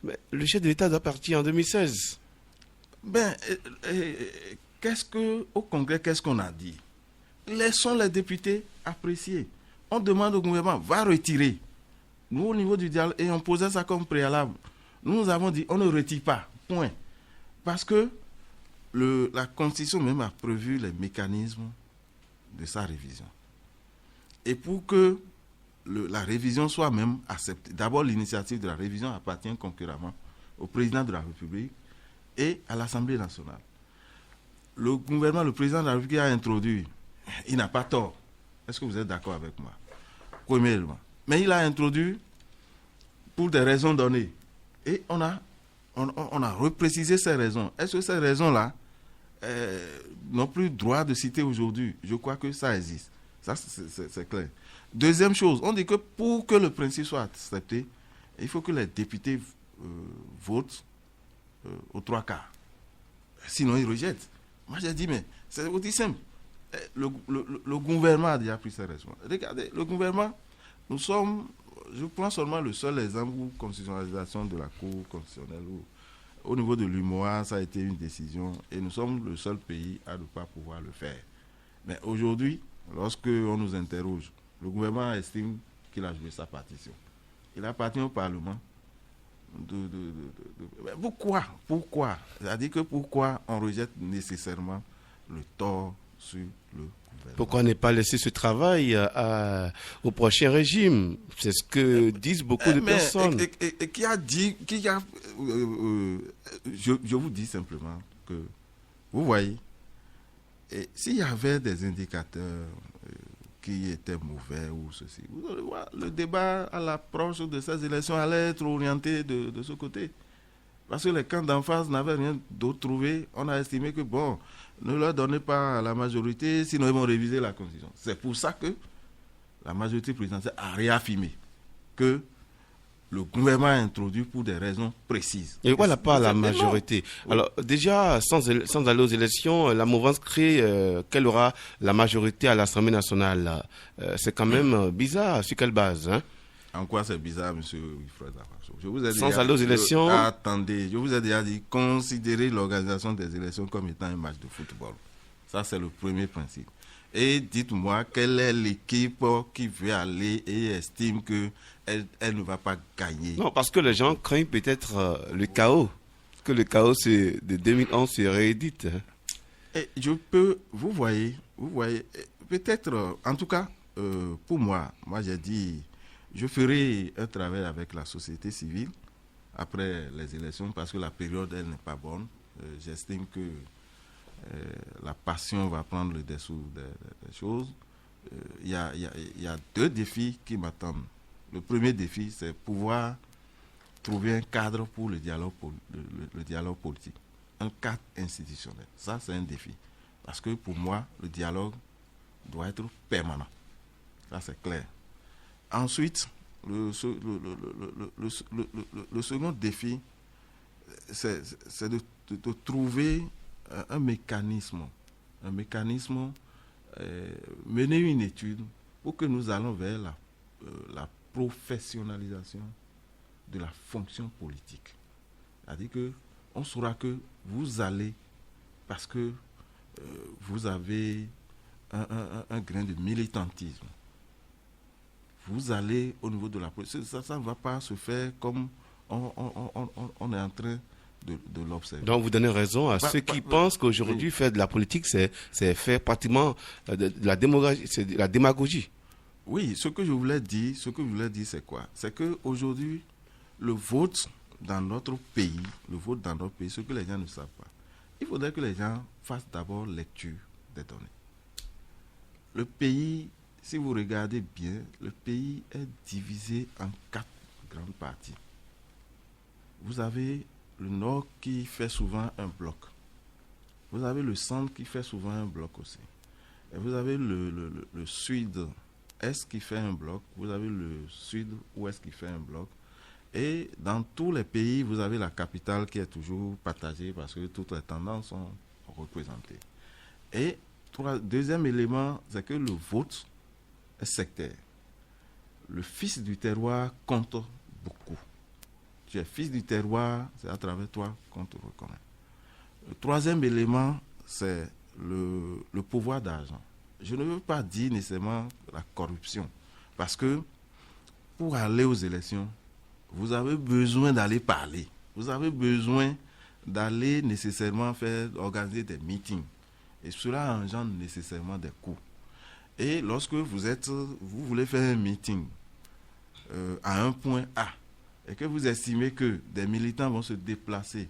Mais le chef de l'État doit partir en 2016. Au Congrès, qu'est-ce qu'on a dit? Laissons les députés apprécier. On demande au gouvernement, va retirer. Nous, au niveau du dialogue, et on posait ça comme préalable. Nous avons dit, on ne retire pas, point. Parce que la Constitution même a prévu les mécanismes de sa révision. Et pour que la révision soit même acceptée, d'abord l'initiative de la révision appartient concurremment au président de la République et à l'Assemblée nationale. Le gouvernement, le président de la République a introduit, il n'a pas tort. Est-ce que vous êtes d'accord avec moi? Premièrement. Mais il a introduit pour des raisons données. Et on a reprécisé ces raisons. Est-ce que ces raisons-là n'ont plus droit de citer aujourd'hui? Je crois que ça existe. Ça, c'est clair. Deuxième chose, on dit que pour que le principe soit accepté, il faut que les députés votent aux 3/4. Sinon, ils rejettent. Moi, j'ai dit, mais c'est aussi simple. Le gouvernement a déjà pris ses responsabilités. Regardez, le gouvernement, nous sommes, je prends seulement le seul exemple où constitutionnalisation de la Cour constitutionnelle, où, au niveau de l'UMOA, ça a été une décision, et nous sommes le seul pays à ne pas pouvoir le faire. Mais aujourd'hui, lorsque on nous interroge, le gouvernement estime qu'il a joué sa partition. Il appartient au Parlement. Pourquoi? C'est-à-dire que pourquoi on rejette nécessairement le tort sur le gouvernement? Pourquoi ne pas laisser ce travail au prochain régime? C'est ce que disent beaucoup de personnes. Et qui a dit... je vous dis simplement que, vous voyez, s'il y avait des indicateurs qui étaient mauvais ou ceci, vous allez voir, le débat à l'approche de ces élections allait être orienté de ce côté. Parce que les camps d'en face n'avaient rien d'autre trouvé. On a estimé que, bon, ne leur donnez pas la majorité, sinon ils vont réviser la Constitution. C'est pour ça que la majorité présidentielle a réaffirmé que le gouvernement a introduit pour des raisons précises. Et voilà pas la majorité. Alors déjà, sans aller aux élections, la mouvance crée qu'elle aura la majorité à l'Assemblée nationale. C'est quand même bizarre. Sur quelle base, hein? En quoi c'est bizarre, monsieur Wilfred Afaso? Je vous ai sans aller aux élections. Attendez, je vous ai déjà dit, considérez l'organisation des élections comme étant un match de football. Ça, c'est le premier principe. Et dites-moi, quelle est l'équipe qui veut aller et estime qu'elle ne va pas gagner? Non, parce que les gens craignent peut-être le chaos. Que le chaos de 2011 se réédite. Et vous voyez, peut-être, en tout cas, pour moi j'ai dit, je ferai un travail avec la société civile après les élections parce que la période, elle n'est pas bonne. J'estime que la passion va prendre le dessous des choses. Il y a 2 défis qui m'attendent. Le premier défi, c'est pouvoir trouver un cadre pour le dialogue politique. Un cadre institutionnel. Ça, c'est un défi. Parce que pour moi, le dialogue doit être permanent. Ça, c'est clair. Ensuite, le second défi, c'est de trouver un mécanisme, mener une étude pour que nous allons vers la professionnalisation de la fonction politique. C'est-à-dire qu'on saura que vous allez, parce que vous avez un grain de militantisme, vous allez au niveau de la politique. Ça ne va pas se faire comme on est en train de l'observer. Donc vous donnez raison à ceux qui pensent qu'aujourd'hui, faire de la politique, c'est faire pratiquement de la démagogie. C'est de la démagogie. Oui, ce que je voulais dire, c'est quoi? C'est qu'aujourd'hui, le vote dans notre pays, ce que les gens ne savent pas, il faudrait que les gens fassent d'abord lecture des données. Le pays, si vous regardez bien, le pays est divisé en 4 grandes parties. Vous avez le nord qui fait souvent un bloc. Vous avez le centre qui fait souvent un bloc aussi. Et vous avez le sud-est qui fait un bloc. Vous avez le sud-ouest qui fait un bloc. Et dans tous les pays, vous avez la capitale qui est toujours partagée parce que toutes les tendances sont représentées. Et deuxième élément, c'est que le vote est sectaire. Le fils du terroir compte beaucoup. Tu es fils du terroir, c'est à travers toi qu'on te reconnaît. Le troisième élément, c'est le pouvoir d'argent. Je ne veux pas dire nécessairement la corruption, parce que pour aller aux élections, vous avez besoin d'aller parler. Vous avez besoin d'aller nécessairement organiser des meetings. Et cela engendre nécessairement des coûts. Et lorsque vous voulez faire un meeting à un point A, et que vous estimez que des militants vont se déplacer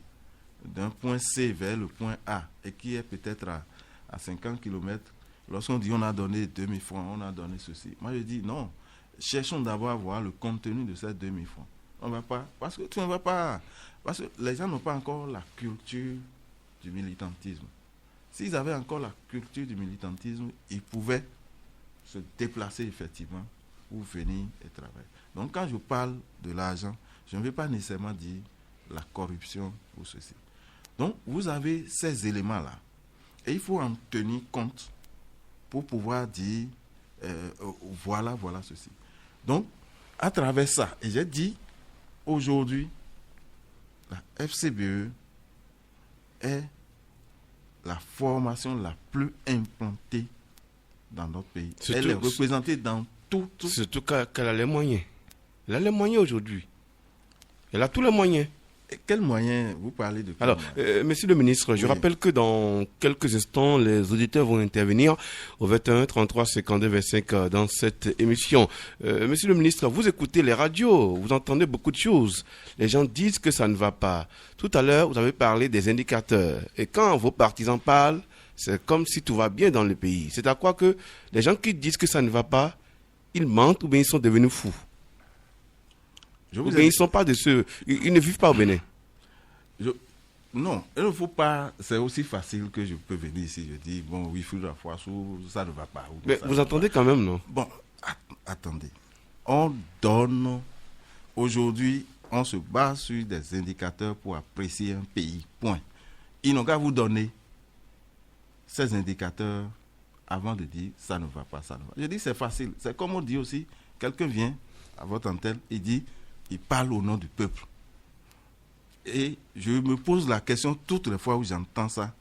d'un point C vers le point A, et qui est peut-être à 50 km, lorsqu'on dit on a donné 2000 francs, on a donné ceci. Moi je dis non, cherchons d'abord à voir le contenu de ces 2000 francs. On va pas, parce que tu ne vas pas, parce que les gens n'ont pas encore la culture du militantisme. S'ils avaient encore la culture du militantisme, ils pouvaient se déplacer effectivement ou venir et travailler. Donc quand je parle de l'argent, je ne vais pas nécessairement dire la corruption ou ceci. Donc vous avez ces éléments-là. Et il faut en tenir compte pour pouvoir dire voilà ceci. Donc à travers ça, et j'ai dit, aujourd'hui, la FCBE est la formation la plus implantée dans notre pays. Elle est représentée dans tout. Surtout qu'elle a les moyens. Elle a les moyens aujourd'hui. Elle a tous les moyens. Et quels moyens vous parlez de? Alors, monsieur le ministre, je rappelle que dans quelques instants, les auditeurs vont intervenir au 21 33 52 25 dans cette émission. Monsieur le ministre, vous écoutez les radios, vous entendez beaucoup de choses. Les gens disent que ça ne va pas. Tout à l'heure, vous avez parlé des indicateurs. Et quand vos partisans parlent, c'est comme si tout va bien dans le pays. C'est à quoi que les gens qui disent que ça ne va pas, ils mentent ou bien ils sont devenus fous. Ils sont pas de ceux, ils ne vivent pas au Bénin. Non, il ne faut pas. C'est aussi facile que je peux venir ici. Je dis bon, oui, il faut la foi, ça ne va pas. Mais vous entendez quand même, non? Bon, attendez. On donne. Aujourd'hui, on se base sur des indicateurs pour apprécier un pays. Point. Ils n'ont qu'à vous donner ces indicateurs avant de dire ça ne va pas, ça ne va pas. Je dis c'est facile. C'est comme on dit aussi, quelqu'un vient à votre antenne, il parle au nom du peuple. Et je me pose la question toutes les fois où j'entends ça,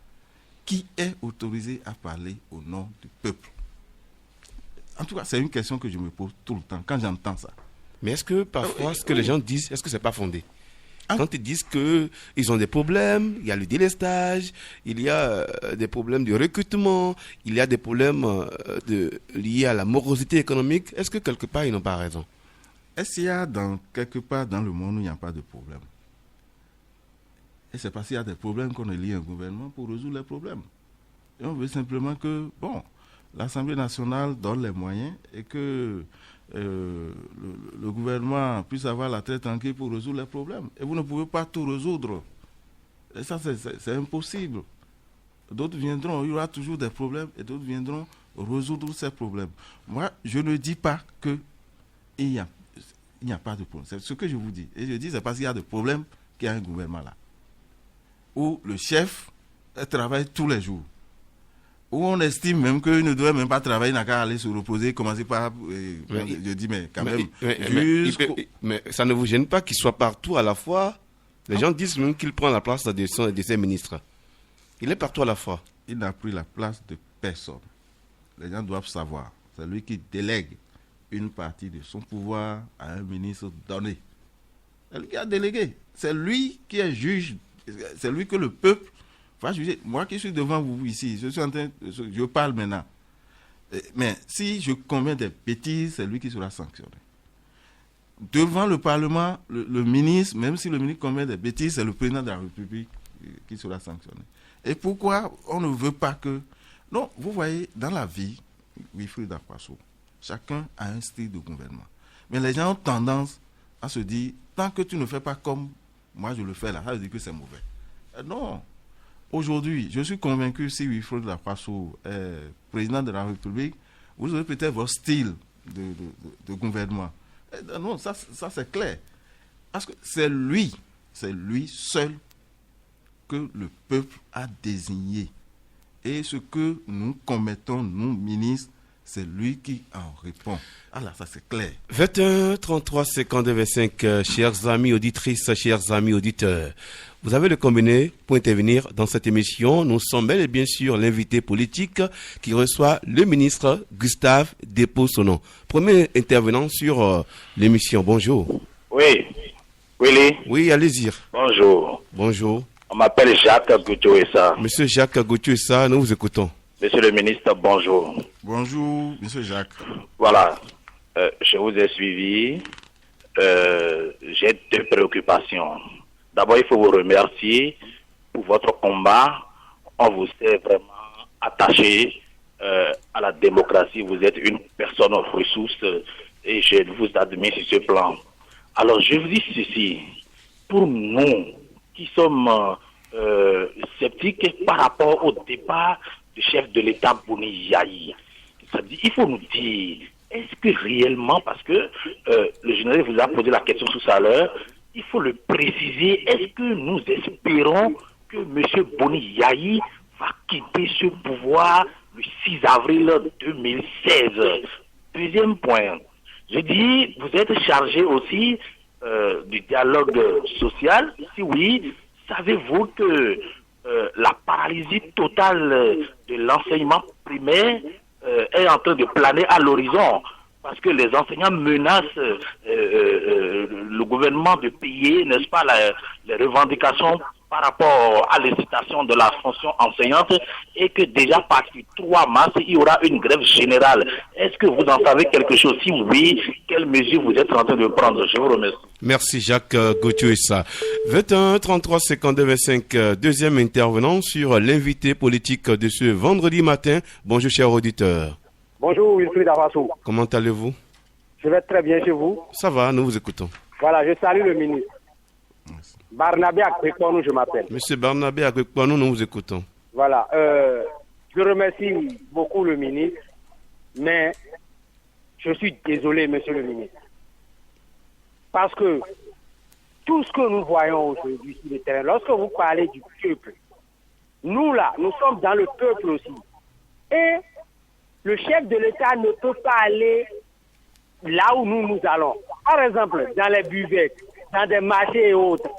qui est autorisé à parler au nom du peuple? En tout cas, c'est une question que je me pose tout le temps quand j'entends ça. Mais est-ce que parfois ce que les gens disent, est-ce que c'est pas fondé? Quand ils disent qu'ils ont des problèmes, il y a le délestage, il y a des problèmes de recrutement, il y a des problèmes liés à la morosité économique, est-ce que quelque part ils n'ont pas raison? Est-ce qu'il y a quelque part dans le monde où il n'y a pas de problème? Et c'est parce qu'il y a des problèmes qu'on élit un gouvernement pour résoudre les problèmes. Et on veut simplement que, l'Assemblée nationale donne les moyens et que le gouvernement puisse avoir la tête tranquille pour résoudre les problèmes. Et vous ne pouvez pas tout résoudre. Et ça, c'est impossible. D'autres viendront, il y aura toujours des problèmes et d'autres viendront résoudre ces problèmes. Moi, je ne dis pas qu'il n'y a pas de problème. C'est ce que je vous dis. Et je dis, c'est parce qu'il y a des problèmes qu'il y a un gouvernement là. Où le chef travaille tous les jours. Où on estime même qu'il ne doit même pas travailler, il n'a qu'à aller se reposer, commencer par... je dis, mais quand même... Mais ça ne vous gêne pas qu'il soit partout à la fois? Les gens disent même qu'il prend la place de ses ministres. Il est partout à la fois. Il n'a pris la place de personne. Les gens doivent savoir. C'est lui qui délègue une partie de son pouvoir à un ministre donné. C'est lui qui a délégué. C'est lui qui est juge. C'est lui que le peuple va juger. Moi qui suis devant vous ici, je parle maintenant. Mais si je commets des bêtises, c'est lui qui sera sanctionné. Devant le Parlement, le ministre, même si le ministre commet des bêtises, c'est le président de la République qui sera sanctionné. Et pourquoi on ne veut pas que... Non, vous voyez, dans la vie, Wilfried Akwaso, chacun a un style de gouvernement. Mais les gens ont tendance à se dire, tant que tu ne fais pas comme moi je le fais là, ça veut dire que c'est mauvais. Non. Aujourd'hui, je suis convaincu, si Wilfried Akwaso est président de la République, vous aurez peut-être votre style de gouvernement. Non, ça c'est clair. Parce que c'est lui seul que le peuple a désigné. Et ce que nous commettons, nous, ministres, c'est lui qui en répond. Ah là, ça c'est clair. 21 33 52 25, chers amis auditrices, chers amis auditeurs. Vous avez le combiné pour intervenir dans cette émission. Nous sommes bel et bien sûr l'invité politique qui reçoit le ministre Gustave Depo-Sonon. Premier intervenant sur l'émission. Bonjour. Oui. Willy. Oui, allez-y. Bonjour. Bonjour. On m'appelle Jacques Goutouessa. Monsieur Jacques Goutouessa, nous vous écoutons. Monsieur le ministre, bonjour. Bonjour, monsieur Jacques. Voilà. Je vous ai suivi. J'ai deux préoccupations. D'abord, il faut vous remercier pour votre combat. On vous sait vraiment attaché à la démocratie. Vous êtes une personne ressource et je vous admire sur ce plan. Alors, je vous dis ceci. Pour nous qui sommes sceptiques par rapport au départ du chef de l'État Boni Yayi, c'est-à-dire, il faut nous dire, est-ce que réellement, parce que le général vous a posé la question tout à l'heure, il faut le préciser, est-ce que nous espérons que M. Boni Yayi va quitter ce pouvoir le 6 avril 2016? Deuxième point, je dis, vous êtes chargé aussi du dialogue social. Si oui, savez-vous que la paralysie totale de l'enseignement primaire est en train de planer à l'horizon? Parce que les enseignants menacent le gouvernement de payer, n'est-ce pas, les revendications par rapport à l'incitation de la fonction enseignante, et que déjà à partir du 3 mars, il y aura une grève générale. Est-ce que vous en savez quelque chose? Si oui, quelles mesures vous êtes en train de prendre? Je vous remercie. Merci Jacques Goutouessa. 21 33 52 25, deuxième intervenant sur l'invité politique de ce vendredi matin. Bonjour chers auditeurs. Bonjour Wilfried Akwaso. Comment allez-vous? Je vais très bien chez vous. Ça va, nous vous écoutons. Voilà, je salue le ministre. Barnabé Akwekponou, je m'appelle. Monsieur Barnabé Akwekponou, nous vous écoutons. Voilà, je remercie beaucoup le ministre, mais je suis désolé, monsieur le ministre. Parce que tout ce que nous voyons aujourd'hui sur le terrain, lorsque vous parlez du peuple, nous là, nous sommes dans le peuple aussi. Et le chef de l'État ne peut pas aller là où nous allons. Par exemple, dans les buvettes, dans des marchés et autres.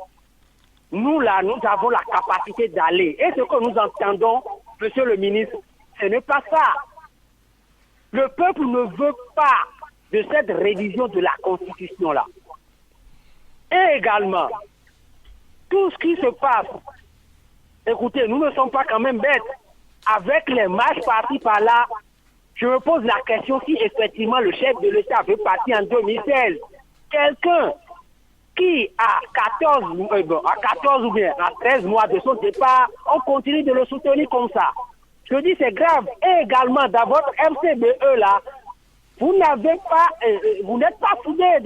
Nous, là, nous avons la capacité d'aller. Et ce que nous entendons, monsieur le ministre, ce n'est pas ça. Le peuple ne veut pas de cette révision de la Constitution-là. Et également, tout ce qui se passe, écoutez, nous ne sommes pas quand même bêtes. Avec les marches par-ci, par-là, je me pose la question si effectivement le chef de l'État veut partir en 2016. Quelqu'un qui, à 14 ou bien à 13 mois de son départ, on continue de le soutenir comme ça. Je dis c'est grave. Et également, dans votre MCBE là, vous n'avez pas, vous n'êtes pas soudés,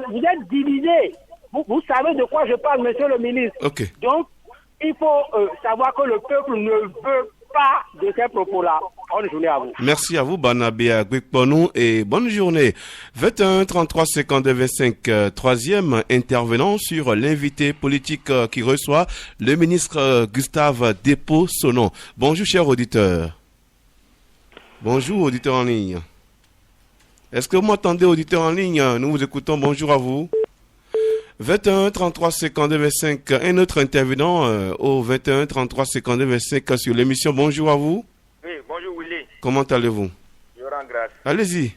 vous êtes divisés. Vous savez de quoi je parle, monsieur le ministre. Okay. Donc, il faut savoir que le peuple ne veut pas de ces propos-là. Bonne journée à vous. Merci à vous, Barnabé Akwekponou, et bonne journée. 21 33 52 25, troisième intervenant sur l'invité politique qui reçoit le ministre Gustave Depo-Sonon. Bonjour, chers auditeurs. Bonjour, auditeurs en ligne. Est-ce que vous m'entendez, auditeurs en ligne? Nous vous écoutons. Bonjour à vous. 21 33 52 25, un autre intervenant au 21 33 52 25 sur l'émission. Bonjour à vous. Oui, bonjour Willy. Comment allez-vous? Je rends grâce. Allez-y.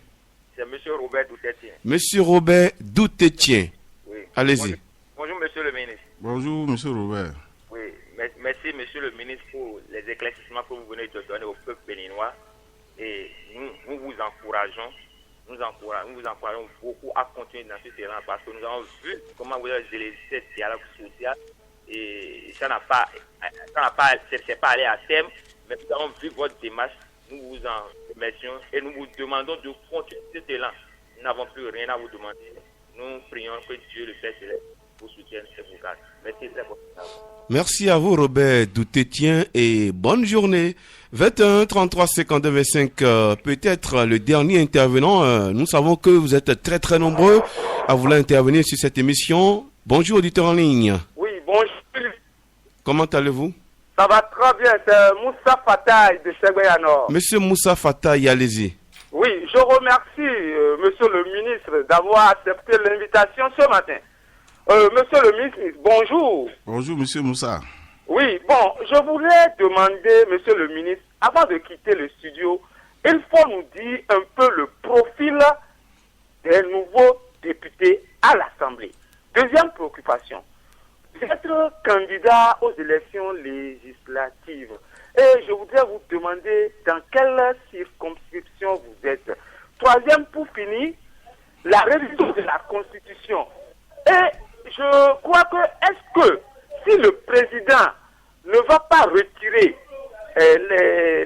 C'est M. Robert Doutetien. Monsieur Robert Doutetien. Oui. Allez-y. Bonjour, monsieur le ministre. Bonjour, monsieur Robert. Oui, merci, monsieur le ministre, pour les éclaircissements que vous venez de donner au peuple béninois. Et nous vous encourageons. Nous vous encourageons beaucoup à continuer dans ce terrain parce que nous avons vu comment vous avez délaissé ce dialogue social et ça n'a pas allé à terme, mais nous avons vu votre démarche. Nous vous en remercions et nous vous demandons de continuer cet élan. Nous n'avons plus rien à vous demander. Nous prions que Dieu le Père Céleste vous soutienne et vous garde. Merci très beaucoup. Merci à vous, Robert Doutetien, et bonne journée. 21 33 52 25, peut-être le dernier intervenant. Nous savons que vous êtes très très nombreux à vouloir intervenir sur cette émission. Bonjour, auditeur en ligne. Oui, bonjour. Comment allez-vous? Ça va très bien, c'est Moussa Fataï de Séguéanor. Monsieur Moussa Fataï, allez-y. Oui, je remercie monsieur le ministre d'avoir accepté l'invitation ce matin. Monsieur le ministre, bonjour. Bonjour, monsieur Moussa. Oui, bon, je voulais demander, monsieur le ministre, avant de quitter le studio, il faut nous dire un peu le profil des nouveaux députés à l'Assemblée. Deuxième préoccupation, être candidat aux élections législatives. Et je voudrais vous demander dans quelle circonscription vous êtes. Troisième, pour finir, la révision de la Constitution. Et je crois que, est-ce que si le président ne va pas retirer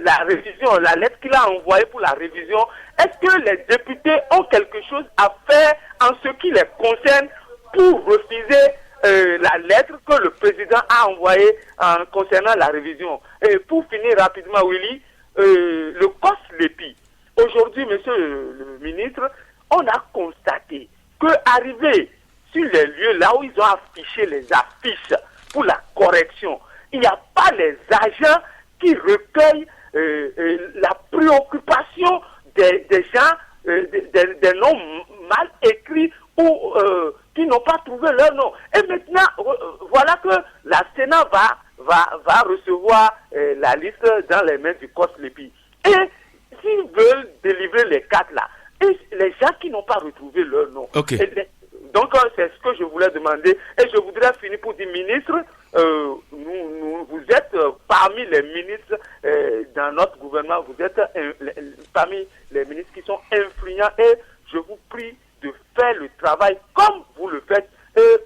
la révision, la lettre qu'il a envoyée pour la révision, est-ce que les députés ont quelque chose à faire en ce qui les concerne pour refuser la lettre que le président a envoyée concernant la révision? Et pour finir rapidement, Willy, le COS-LEPI. Aujourd'hui, monsieur le ministre, on a constaté qu'arrivé sur les lieux là où ils ont affiché les affiches pour la correction, il n'y a pas les agents qui recueillent la préoccupation des gens, des noms mal écrits ou qui n'ont pas trouvé leur nom. Et maintenant, voilà que la Sénat va recevoir la liste dans les mains du COS-LEPI. Et s'ils veulent délivrer les quatre là, et les gens qui n'ont pas retrouvé leur nom. Ok. Donc, c'est ce que je voulais demander. Et je voudrais finir pour dire, ministre, vous êtes parmi les ministres dans notre gouvernement, vous êtes parmi les ministres qui sont influents et je vous prie de faire le travail comme vous le faites.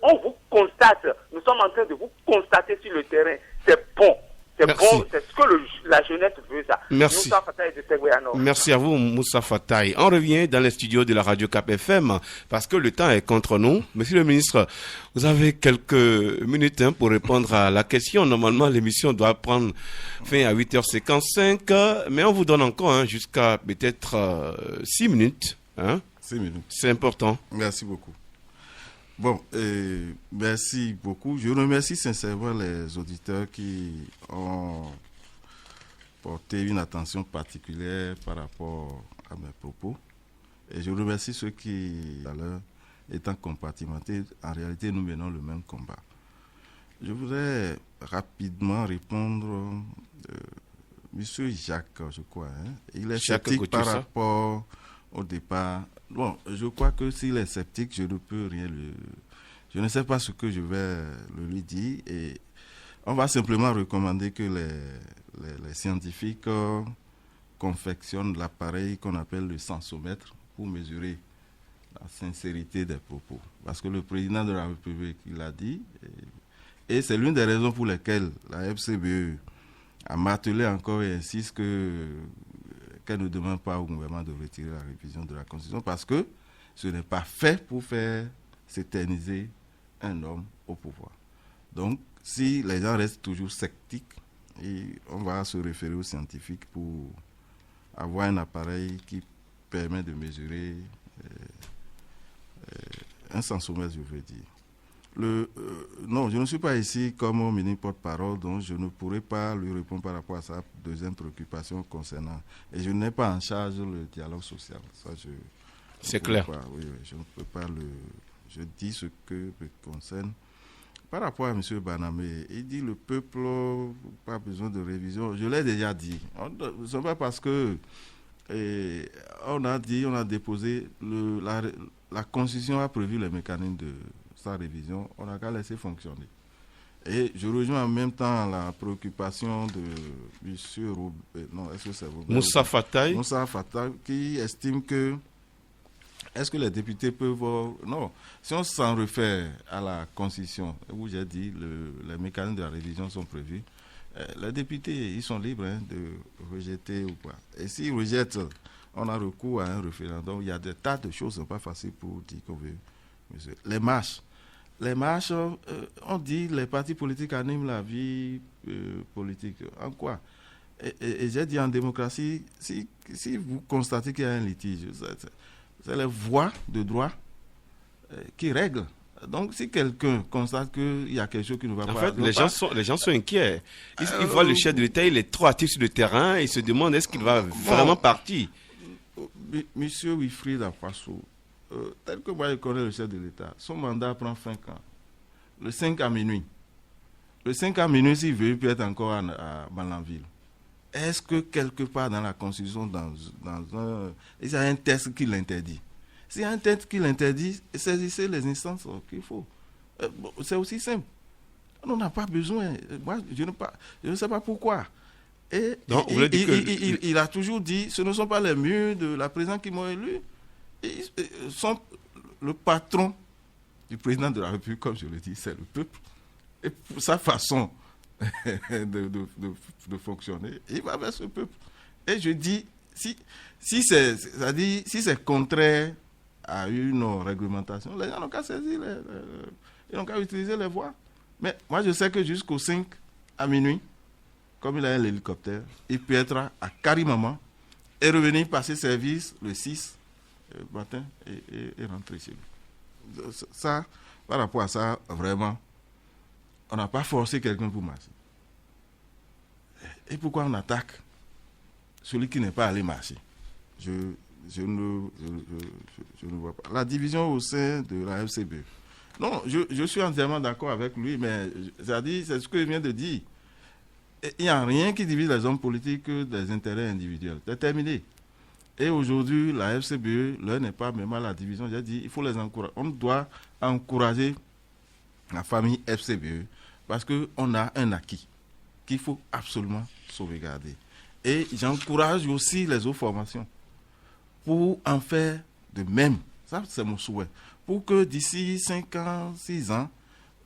On vous constate, nous sommes en train de vous constater sur le terrain. C'est bon. C'est Merci. bon, c'est ce que la jeunesse veut, ça. Merci. Merci à vous, Moussa Fataï. On revient dans les studios de la radio Cap FM parce que le temps est contre nous. Monsieur le ministre, vous avez quelques minutes pour répondre à la question. Normalement, l'émission doit prendre fin à 8h55, mais on vous donne encore jusqu'à peut-être 6 minutes. 6 minutes. C'est important. Merci beaucoup. Bon, merci beaucoup. Je remercie sincèrement les auditeurs qui ont porté une attention particulière par rapport à mes propos. Et je remercie ceux qui, à l'heure, étant compartimentés, en réalité, nous menons le même combat. Je voudrais rapidement répondre, Monsieur Jacques, je crois, il est sceptique par rapport au départ. Bon, je crois que s'il est sceptique, je ne peux rien je ne sais pas ce que je vais lui dire et on va simplement recommander que les scientifiques confectionnent l'appareil qu'on appelle le sensomètre pour mesurer la sincérité des propos. Parce que le président de la République, il a dit, et c'est l'une des raisons pour lesquelles la FCBE a martelé encore et insiste qu'elle ne demande pas au gouvernement de retirer la révision de la Constitution parce que ce n'est pas fait pour faire s'éterniser un homme au pouvoir. Donc, si les gens restent toujours sceptiques, on va se référer aux scientifiques pour avoir un appareil qui permet de mesurer un sensomètre, je veux dire. Non, je ne suis pas ici comme ministre porte-parole, donc je ne pourrai pas lui répondre par rapport à sa deuxième préoccupation concernant. Et je n'ai pas en charge le dialogue social. Ça, c'est clair. Oui, je ne peux pas Je dis ce que me concerne. Par rapport à M. Banamé, il dit le peuple n'a pas besoin de révision. Je l'ai déjà dit. Ce n'est pas parce que Et on a déposé, la Constitution a prévu les mécanismes de sa révision, on n'a qu'à laisser fonctionner. Et je rejoins en même temps la préoccupation de Moussa Fatai, qui estime que est-ce que les députés peuvent... Non, si on s'en réfère à la Constitution, où j'ai dit les mécanismes de la révision sont prévus, les députés, ils sont libres de rejeter ou pas. Et s'ils rejettent, on a recours à un référendum. Il y a des tas de choses, ce n'est pas facile pour dire qu'on veut. Les marches, on dit les partis politiques animent la vie politique. En quoi? Et j'ai dit en démocratie, si vous constatez qu'il y a un litige, c'est les voies de droit qui règlent. Donc, si quelqu'un constate qu'il y a quelque chose qui ne va pas... En fait, les gens sont inquiets. Ils voient le chef de l'État, il est trop actif sur le terrain et ils se demandent est-ce qu'il va vraiment partir. Monsieur Wilfried Afaso, tel que moi je connais le chef de l'État, son mandat prend 5 ans. Le 5 à minuit. Le 5 à minuit, s'il veut, il peut être encore à Malanville. Est-ce que quelque part dans la Constitution, il y a un texte qui l'interdit? S'il y a un texte qui l'interdit, saisissez les instances qu'il faut. C'est aussi simple. On n'a pas besoin. Moi, je ne sais pas pourquoi. Et donc, il a toujours dit, ce ne sont pas les murs de la présidente qui m'ont élu. Ils sont le patron du président de la République, comme je le dis, c'est le peuple. Et pour sa façon de fonctionner, il va vers ce peuple. Et je dis, si c'est contraire à une réglementation, les gens n'ont qu'à saisir, ils n'ont qu'à utiliser les voies. Mais moi, je sais que jusqu'au 5 à minuit, comme il a l'hélicoptère, il peut être à Karimama et revenir passer service le 6 matin et rentrer chez lui. Ça, par rapport à ça, vraiment, on n'a pas forcé quelqu'un pour marcher. Et pourquoi on attaque celui qui n'est pas allé marcher? Je ne vois pas. La division au sein de la FCBE. Non, je suis entièrement d'accord avec lui, mais c'est ce que je viens de dire. Il n'y a rien qui divise les hommes politiques que des intérêts individuels. C'est terminé. Et aujourd'hui, la FCBE, l'heure n'est pas même à la division. J'ai dit, il faut les encourager. On doit encourager la famille FCBE parce qu'on a un acquis qu'il faut absolument sauvegarder. Et j'encourage aussi les autres formations pour en faire de même. Ça, c'est mon souhait. Pour que d'ici 5 ans, 6 ans,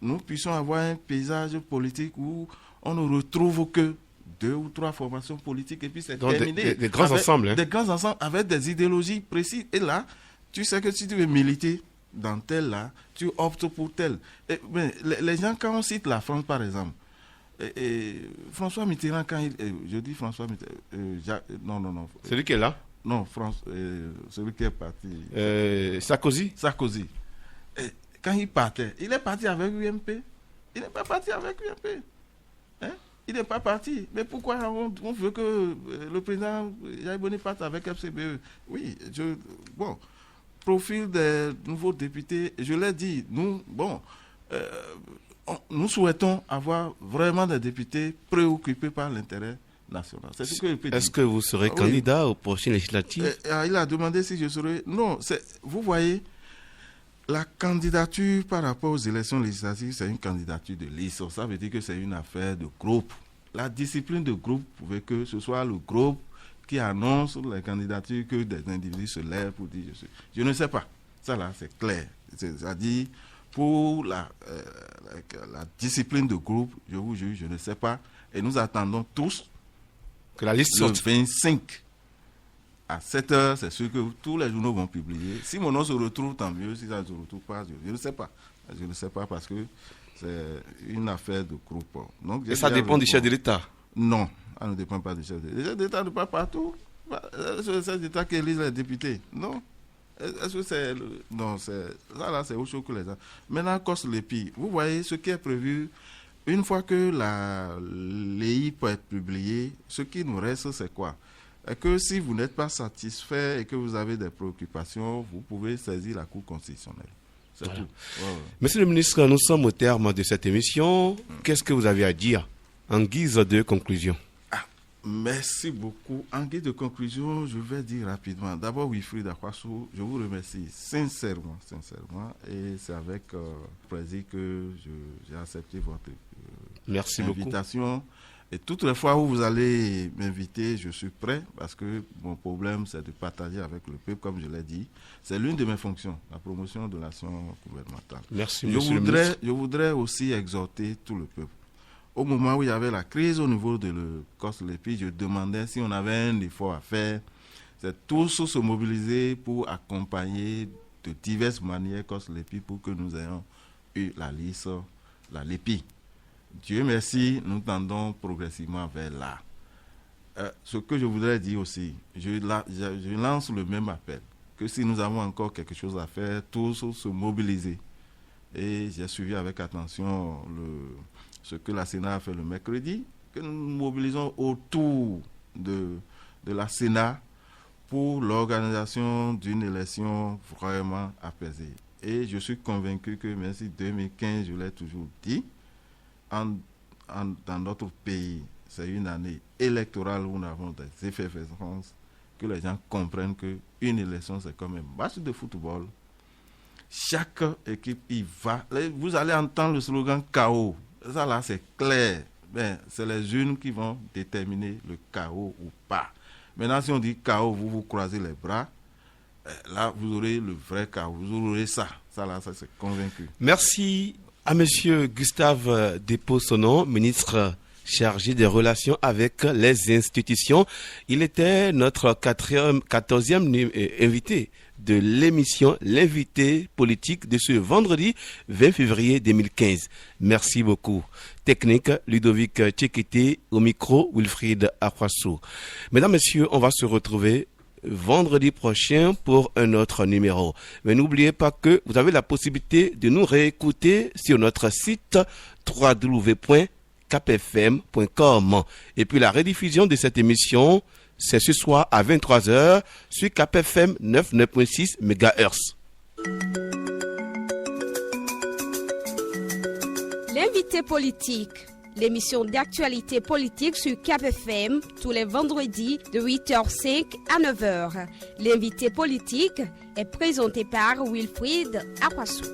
nous puissions avoir un paysage politique où on ne retrouve que 2 ou 3 formations politiques et puis c'est terminé. Des grands ensembles. Des grands ensembles avec des idéologies précises. Et là, tu sais que si tu veux militer dans tel là, tu optes pour tel. Mais les gens, quand on cite la France par exemple, François Mitterrand, quand je dis François Mitterrand, non. Celui qui est là? Non, celui qui est parti. Sarkozy. Quand il partait, il est parti avec UMP. Il n'est pas parti avec UMP. Hein? Il n'est pas parti. Mais pourquoi on veut que le président Jair Bonifate avec FCBE? Oui, profil des nouveaux députés, je l'ai dit, nous souhaitons avoir vraiment des députés préoccupés par l'intérêt national. C'est ce que je peux dire. Est-ce que vous serez candidat aux prochaines législatives? Il a demandé si je serais... Non, vous voyez, la candidature par rapport aux élections législatives, c'est une candidature de liste. Ça veut dire que c'est une affaire de groupe. La discipline de groupe pouvait que ce soit le groupe qui annonce les candidatures, que des individus se lèvent pour dire je ne sais pas. Ça là, c'est clair. C'est-à-dire, pour la discipline de groupe, je vous jure, je ne sais pas. Et nous attendons tous que la liste sorte. Le 25 à 7h, c'est sûr que tous les journaux vont publier. Si mon nom se retrouve, tant mieux. Si ça ne se retrouve pas, je ne sais pas. Je ne sais pas parce que c'est une affaire de groupe. Donc, et ça dépend du chef de l'État? Non, ça ne dépend pas du chef de l'État. Le chef de l'État n'est pas partout. C'est le chef d'État qui élise les députés. Non. Est-ce que c'est... Non, ça là, c'est autre chose que les gens. Maintenant, COS-LEPI, vous voyez ce qui est prévu. Une fois que l'EI peut être publiée, ce qui nous reste, c'est quoi? Que si vous n'êtes pas satisfait et que vous avez des préoccupations, vous pouvez saisir la Cour constitutionnelle. C'est tout. Ouais. Monsieur le ministre, nous sommes au terme de cette émission. Qu'est-ce que vous avez à dire en guise de conclusion? Merci beaucoup. En guise de conclusion, je vais dire rapidement. D'abord, Wilfried Akwasu, je vous remercie sincèrement. Et c'est avec plaisir que j'ai accepté votre invitation. Beaucoup. Et toutes les fois où vous allez m'inviter, je suis prêt parce que mon problème, c'est de partager avec le peuple, comme je l'ai dit. C'est l'une de mes fonctions, la promotion de l'action gouvernementale. Merci, monsieur le ministre. Je voudrais aussi exhorter tout le peuple. Au moment où il y avait la crise au niveau de COS-LEPI, je demandais si on avait un effort à faire. C'est tous se mobiliser pour accompagner de diverses manières COS-LEPI pour que nous ayons eu la liste, la LEPI. Dieu merci, nous tendons progressivement vers là. Ce que je voudrais dire aussi, je lance le même appel, que si nous avons encore quelque chose à faire, tous se mobiliser. Et j'ai suivi avec attention ce que la Sénat a fait le mercredi, que nous nous mobilisons autour de la Sénat pour l'organisation d'une élection vraiment apaisée. Et je suis convaincu que, même si 2015, je l'ai toujours dit, dans notre pays, c'est une année électorale où nous avons des effervescences, que les gens comprennent qu'une élection, c'est comme un match de football. Chaque équipe y va. Vous allez entendre le slogan chaos. Ça là, c'est clair. Ben, c'est les urnes qui vont déterminer le chaos ou pas. Maintenant, si on dit chaos, vous croisez les bras. Là, vous aurez le vrai chaos. Vous aurez ça. Ça là, ça c'est convaincu. Merci à monsieur Gustave Depossono, ministre chargé des relations avec les institutions. Il était notre 14e invité de l'émission L'invité politique de ce vendredi 20 février 2015. Merci beaucoup. Technique, Ludovic Tchekité, au micro, Wilfried Akwasu. Mesdames, Messieurs, on va se retrouver vendredi prochain pour un autre numéro. Mais n'oubliez pas que vous avez la possibilité de nous réécouter sur notre site www.capfm.com. Et puis la rediffusion de cette émission, c'est ce soir à 23h sur KPFM 99.6 MHz. L'invité politique, l'émission d'actualité politique sur KPFM tous les vendredis de 8h05 à 9h. L'invité politique est présenté par Wilfried Akwasu.